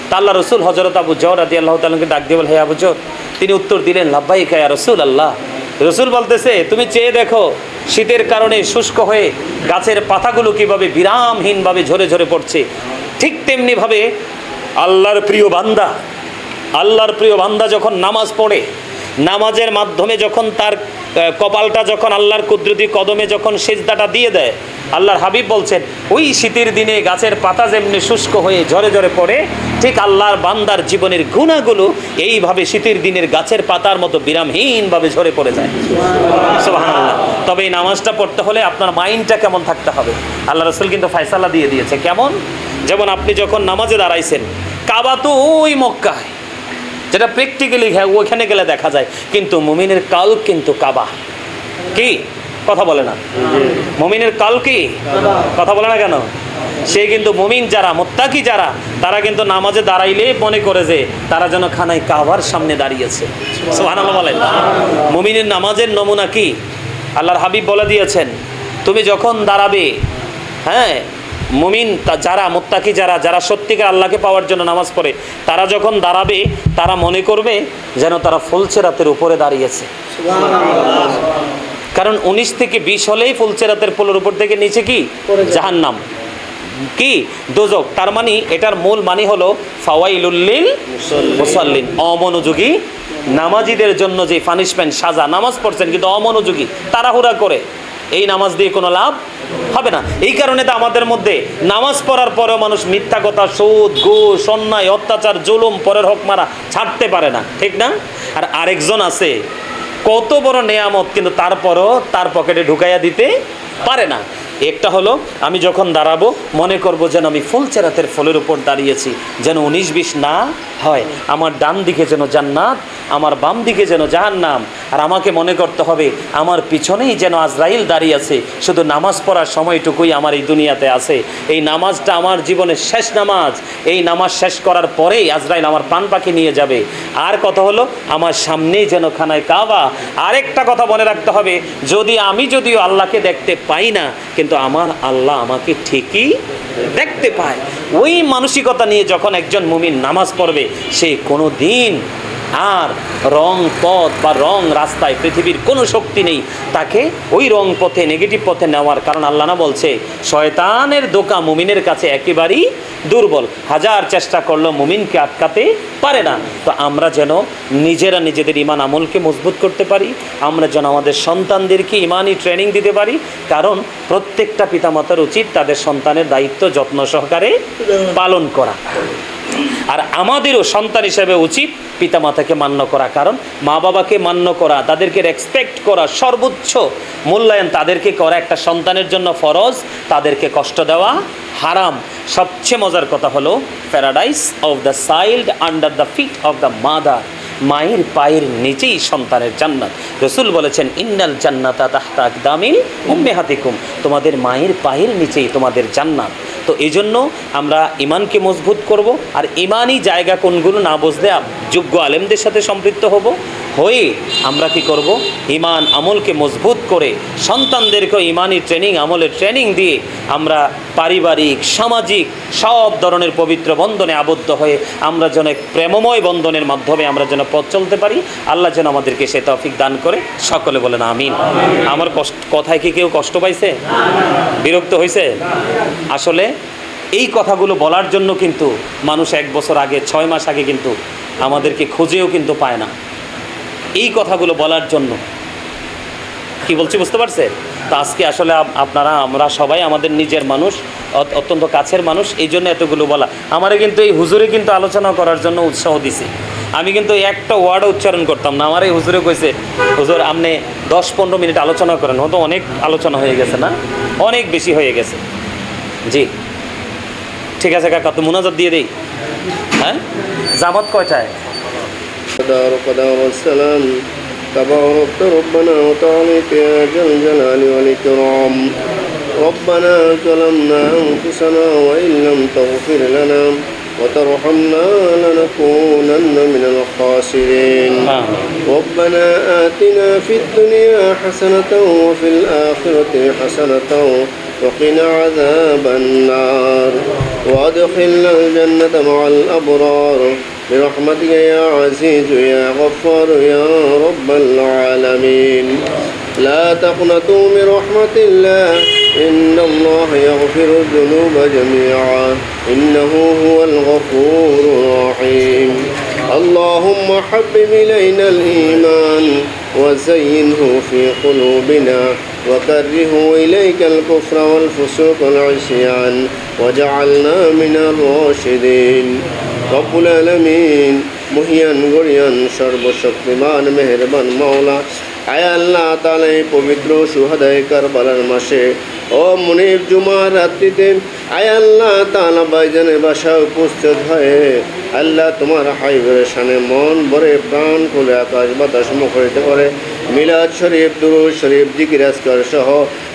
তা আল্লাহ রসুল হযরত আবু যর রাদিয়াল্লাহু তাআলাকে ডাক দিয়ে বলে, হে আবু যর। তিনি উত্তর দিলেন, লাব্বাইকা ইয়া রাসূলুল্লাহ। রসুল বলতেছে, তুমি চেয়ে দেখো শীতের কারণে শুষ্ক হয়ে গাছের পাতাগুলো কীভাবে বিরামহীনভাবে ঝরে পড়ছে, ঠিক তেমনিভাবে আল্লাহর প্রিয় বান্দা যখন নামাজ পড়ে, নামাজের মাধ্যমে যখন তার কপালটা যখন আল্লাহর কুদরতি কদমে যখন সিজদাটা দিয়ে দেয়, আল্লাহর হাবিব বলছেন ওই শীতের দিনে গাছের পাতা যেমনি শুষ্ক হয়ে ঝরে পড়ে, ঠিক আল্লাহর বান্দার জীবনের গুনাহগুলো এইভাবে শীতের দিনের গাছের পাতার মতো বিরামহীনভাবে ঝরে পড়ে যায়। সুবহানাল্লাহ। তবে এই নামাজটা পড়তে হলে আপনার মাইন্ডটা কেমন থাকতে হবে, আল্লাহ রাসূল কিন্তু ফয়সালা দিয়ে দিয়েছে। কেমন? যেমন আপনি যখন নামাজে দাঁড়াইছেন, কাবা তো ওই মক্কায়, যেটা প্র্যাকটিক্যালি ওইখানে গেলে দেখা যায়, কিন্তু মুমিনের কাল কিন্তু কাবা। কি কথা বলে না? মুমিনের কাল কি কথা বলে না কেন? সে কিন্তু মুমিন যারা, মুত্তাকি যারা, তারা কিন্তু নামাজে দাঁড়াইলে মনে করে যে তারা যেন খানায় কাবার সামনে দাঁড়িয়েছে। সুবহানাল্লাহ বলেন। মুমিনের নামাজের নমুনা কি? আল্লাহর হাবিব বলে দিয়েছেন, তুমি যখন দাঁড়াবে, হ্যাঁ, মুমিন যারা, মুত্তাকি যারা, যারা সত্যিকার আল্লাহকে পাওয়ার জন্য নামাজ পড়ে, তারা যখন দাঁড়াবে তারা মনে করবে যেন তারা ফুলসেরাতের উপরে দাঁড়িয়েছে। কারণ 19 থেকে 20 হলেই ফুলসেরাতের পোলের উপর থেকে নিচে কি জাহান্নাম, কি দোজক। তার মানে এটার মূল মানে হলো ফাওয়াইলুল লিল মুসাল্লিন, অমনোযোগী নামাজিদের জন্য যে পানিশমেন্ট, সাজা। নামাজ পড়ছেন কিন্তু অমনোযোগী, তাড়াহুড়া করে, এই নামাজ দিয়ে কোনো লাভ হবে না। এই কারণে তো আমাদের মধ্যে নামাজ পড়ার পরেও মানুষ মিথ্যা কথা, সুদ, ঘুষ, অন্যায়, অত্যাচার, জুলুম, পরের হক মারা ছাড়তে পারে না, ঠিক না? আর আরেকজন আছে কত বড় নেয়ামত, কিন্তু তারপরও তার পকেটে ঢুকাইয়া দিতে পারে না। একটা হলো আমি যখন দাঁড়াবো মনে করব যেন আমি ফুলচেরাতের ফলের উপর দাঁড়িয়েছি, যেন 19-20 না হয়। আমার ডান দিকে যেন জান্নাত, আমার বাম দিকে যেন জাহান্নাম। আর আমাকে মনে করতে হবে আমার পিছনেই যেন আজরাইল দাঁড়িয়ে আছে। শুধু নামাজ পড়ার সময়টুকুই আমার এই দুনিয়াতে আছে। এই নামাজটা আমার জীবনের শেষ নামাজ। এই নামাজ শেষ করার পরেই আজরাইল আমার প্রাণ পাখি নিয়ে যাবে। আর কথা হলো আমার সামনেই যেন খানায় কাবা। আরেকটা কথা মনে রাখতে হবে, যদিও আল্লাহকে দেখতে পাই না, কিন্তু আমার আল্লাহ আমাকে ঠিকই দেখতে পায়। ওই মানসিকতা নিয়ে যখন একজন মুমিন নামাজ পড়বে, সে কোনো দিন আর রং পথ বা রং রাস্তায় পৃথিবীর কোনো শক্তি নেই তাকে ওই রং পথে, নেগেটিভ পথে নেওয়ার। কারণ আল্লাহ না বলছে, শয়তানের ধোঁকা মুমিনের কাছে একেবারেই দুর্বল, হাজার চেষ্টা করলেও মুমিনকে আটকাতে পারে না। তো আমরা যেন নিজেরা নিজেদের ইমান আমলকে মজবুত করতে পারি, আমরা যেন আমাদের সন্তানদেরকে ইমানি ট্রেনিং দিতে পারি। কারণ প্রত্যেকটা পিতামাতার উচিত তাদের সন্তানের দায়িত্ব যত্ন সহকারে পালন করা। আর আমাদেরও সন্তান হিসেবে উচিত পিতামাতাকে মান্য করা। কারণ মা বাবাকে মান্য করা, তাদেরকে রেসপেক্ট করা, সর্বোচ্চ মূল্যায়ন তাদেরকে করা একটা সন্তানের জন্য ফরজ। তাদেরকে কষ্ট দেওয়া হারাম। সবচেয়ে মজার কথা হলো, paradise of the child under the feet of the mother, মায়ের পায়ের নিচেই সন্তানের জান্নাত। রসুল বলেছেন, ইন্নাল জান্নাতা তাহতা আকদামিল উম্মাহাতিকুম, তোমাদের মায়ের পায়ের নিচেই তোমাদের জান্নাত। তো এই জন্য আমরা ইমানকে মজবুত করব। আর ইমানই জায়গা কোনগুলো না বুঝলে যোগ্য আলেমদের সাথে সম্পৃক্ত হয়ে আমরা কি করব, ইমান আমলকে মজবুত করে সন্তানদেরকেও ইমানি ট্রেনিং, আমলের ট্রেনিং দিয়ে আমরা পারিবারিক, সামাজিক সব ধরনের পবিত্র বন্ধনে আবদ্ধ হয়ে আমরা যেন এক প্রেমময় বন্ধনের মাধ্যমে আমরা যেন পথ চলতে পারি। আল্লাহ যেন আমাদেরকে সে তৌফিক দান করে। সকলে বলেন আমিন। আমার কথায় কি কেউ কষ্ট পাইছে, বিরক্ত হয়েছে? আসলে এই কথাগুলো বলার জন্য কিন্তু মানুষ 1 বছর আগে, 6 মাস আগে কিন্তু আমাদেরকে খুঁজেও কিন্তু পায় না। এই কথাগুলো বলার জন্য কি বলছি বুঝতে পারছে? তো আজকে আসলে আমরা সবাই আমাদের নিজের মানুষ, অত্যন্ত কাছের মানুষ, এই জন্য এতগুলো বলা। আমারে কিন্তু এই হুজুরে কিন্তু আলোচনা করার জন্য উৎসাহ দিছে। আমি কিন্তু একটা ওয়ার্ডও উচ্চারণ করতাম না। আমার এই হুজুরে কইছে, হুজুর আপনি 10-15 মিনিট আলোচনা করেন। হয়তো অনেক আলোচনা হয়ে গেছে না, অনেক বেশি হয়ে গেছে। জি ঠিক আছে কাকা, তো মুনাজাত দিয়ে দেই। হ্যাঁ, জামাত কয়টায়? قدر والسلام تباركت ربنا وتعاليت يا ذا الجلال والإكرام ربنا ظلمنا أنفسنا وإن لم تغفر لنا وترحمنا لنكونن من الخاسرين ربنا آتنا في الدنيا حسنة وفي الآخرة حسنة وقنا عذاب النار وأدخلنا الجنة مع الأبرار برحمتك يا عزيز يا غفار يا رب العالمين لا تقنطوا من رحمة الله إن الله يغفر الذنوب جميعا إنه هو الغفور الرحيم اللهم حبب إلينا الإيمان وزينه في قلوبنا وكره إليك الكفر والفسوق والعصيان وجعلنا من الراشدين رب العالمين মহিয়ান গরিয়ান সর্বশক্তিমান মেহেরবান মাওলা, আয় আল্লাহ তাআলা এই পবিত্র সুহাদায়ে কারবালার মাসে ও মুনিব জুমার রাত্রিতে আয় আল্লাহ তাআলা ভাইজানের বাসায় উপস্থিত হয়ে আল্লাহ তোমার হাইবের শানে মন ভরে প্রাণ খুলে আকাশ বাতাস মুখরিত করে মিলাদ শরীফ, দুরূদ শরীফ, জিকির আজকার সহ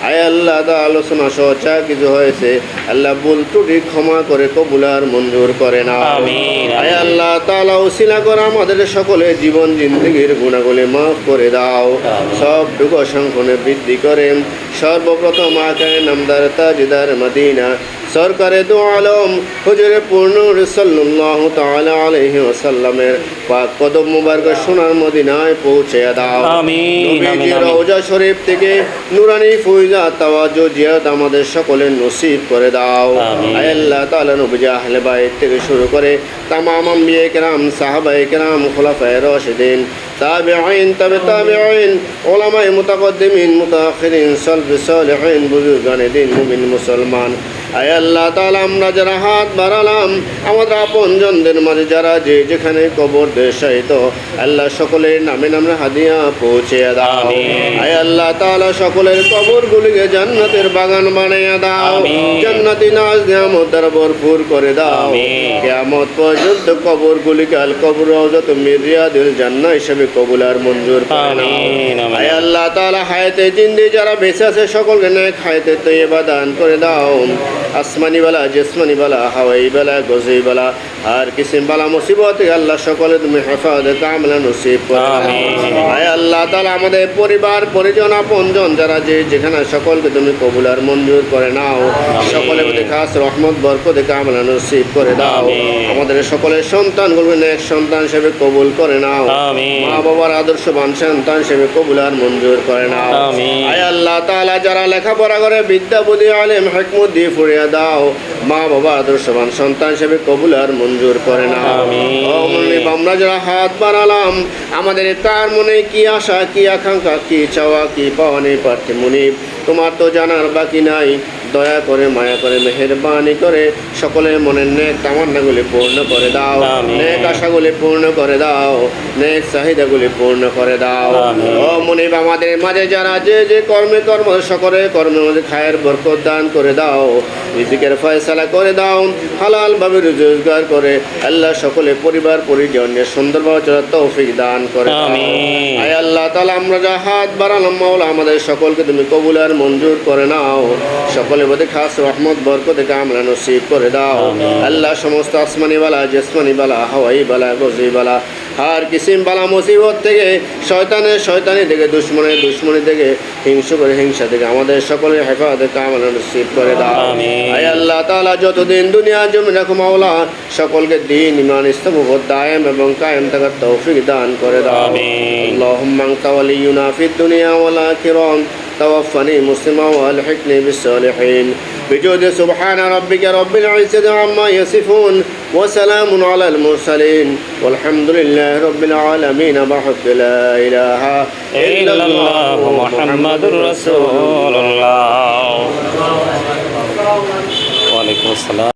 আয় আল্লাহ তা আলোচনা সহ যা কিছু হয়েছে আল্লাহ ভুল ত্রুটি ক্ষমা করে কবুল আর মঞ্জুর করে না। আমিন। আয় আল্লাহ তাআলা উসিলা করে আমাদের সকলে জীবন জিন্দগির গুনাহগুলি মাফ করে দাও, সব টুকু সংখ্যনে বৃদ্ধি করেন। সর্বপ্রথম আকায়ে নামদার তাজদার মদিনা সরকারে দু আলম হুজুরে পূর্ণুর সাল্লাল্লাহু তাআলা আলাইহি ওয়াসাল্লামের পাক কদম মুবারক সোনার মদিনায় পৌঁছে দাও। আমিন, আমিন, নবীজির আমিন। রওজা শরীফ থেকে নুরানি ফুয়জা তাওয়াজ্জু জিয়ারত আমাদের সকলের নসিব করে দাও। আমিন। আয় আল্লাহ তাআলা নবীজি আহলে বাইত থেকে শুরু করে তামাম আম্বিয়া কেরাম, সাহাবায়ে কেরাম, খুলাফায়ে রাশিদিন, তাবিঈন, তাবিঈন, উলামায়ে মুতাকদ্দিমিন, মুতাআখিরিন, সালফে সালেহিন, বুজুর্গানে দিন, মুমিন মুসলমান। আয় আল্লাহ তাআলা আমরা যারা হাত বাড়ালাম আমাদের আপনজনদের মাঝে যারা যে যেখানে কবর দেশায়িত আল্লাহ সকলের নামে নামে হাদিয়া পৌঁছে দাও। আমিন। আয় আল্লাহ তাআলা সকলের কবরগুলিকে জান্নাতের বাগান বানিয়ে দাও, আমিন। জান্নাতি নাজ নিয়ামত দ্বারা ভরপুর করে দাও। আমিন। কিয়ামত পর্যন্ত কবরগুলিকে আল কবর রওজাত মিন রিয়াদিল জান্নাহ হিসেবে কবুল আর মঞ্জুর করে নাও। আমিন, আমিন। আয় আল্লাহ তাআলা হায়াতে জিন্দি যারা বেঁচে আছে সকলকে নেক হায়াতে তৈয়বা দান করে দাও। আসমানি বালা, জিসমানি বালা, হাওয়াই বালা, গজি বালা, আর কিসিম বালা মুসিবত থেকে আল্লাহ সকলে তুমি হেফাজত কামলা নসিব করে দাও। আমিন। আয় আল্লাহ তাআলা আমাদের পরিবার পরিজন আপনজন যারা যে যেখানে সকলকে তুমি কবুল আর মঞ্জুর করে নাও। সকলের প্রতি খাস রহমত বরকত কামলা নসিব করে দাও। আমিন। আমাদের সকলের সন্তানগুলোকে নেক সন্তান হিসেবে কবুল করে নাও। আমিন। মা বাবার আদর্শবান সন্তান হিসেবে কবুল আর মঞ্জুর করে নাও। আমিন। আয় আল্লাহ তাআলা যারা লেখাপড়া করে বিদ্যা বুদ্ধি আলেম হিকমত দিয়ে ফুরিয়ে দাও, মা বাবা আদর্শবান সন্তান হিসেবে কবুল আর মঞ্জুর করে নাও। আমিন। ও মুনিব, আমরা যারা হাত বাড়ালাম আমাদের তার মনে কি আশা, কি আকাঙ্ক্ষা, কি চাওয়া, কি পাওয়া নেই পারছে মুনিব, তোমার তো জানার বাকি নাই। দয়া করে মায়া করে মেহেরবানি করে সকলের মনের নেক তামান্নাগুলি পূর্ণ করে দাও, আমিন। নেক আশাগুলি পূর্ণ করে দাও, নেক চাহিদাগুলি পূর্ণ করে দাও। আমিন। ও মুনিব, আমাদের মাঝে যারা যে যে কর্মে কর্ম সকলের কর্মের মধ্যে খায়ের বরকত দান করে দাও, রিজিকের ফয়সালা করে দাও, হালাল ভাবে রোজগার করে আল্লাহ সকলে পরিবার পরিজনের সুন্দরভাবে চলার তৌফিক দান করে দাও। আমিন। আয় আল্লাহ তাআলা আমরা যা হাত বাড়ালাম মাওলা আমাদের সকলকে তুমি কবুল আর মঞ্জুর করে নাও। সকলের মধ্যে খাস রহমত বরকত কামলা নসিব করে দাও। আল্লাহ সমস্ত আসমানি বালা, জিসমানি বালা, হাওয়াই বালা, গজি বালা, আর কিসিম বালা মুসিবত থেকে শয়তানি থেকে দুশ্মনী থেকে হিংসা থেকে আমাদের সকলের হেফাজত কামলা নসিব করে দাও। আমিন। আয় আল্লাহ তাআলা যতদিন দুনিয়া জমি রাখো মাওলা সকলকে দ্বীন ঈমান ইসলাম উপর দায়েম এবং কায়েম থাকার তৌফিক দান করে দাও। আমিন। اللهم انت ولينا في الدنيا والآخرة توفني مسلما والحقني بالصالحين بجود سبحان ربك رب العزة عما يصفون وسلام على المرسلين والحمد لله رب العالمين بحق لا إله إلا الله محمد رسول الله। ওয়ালাইকুম আসসালাম।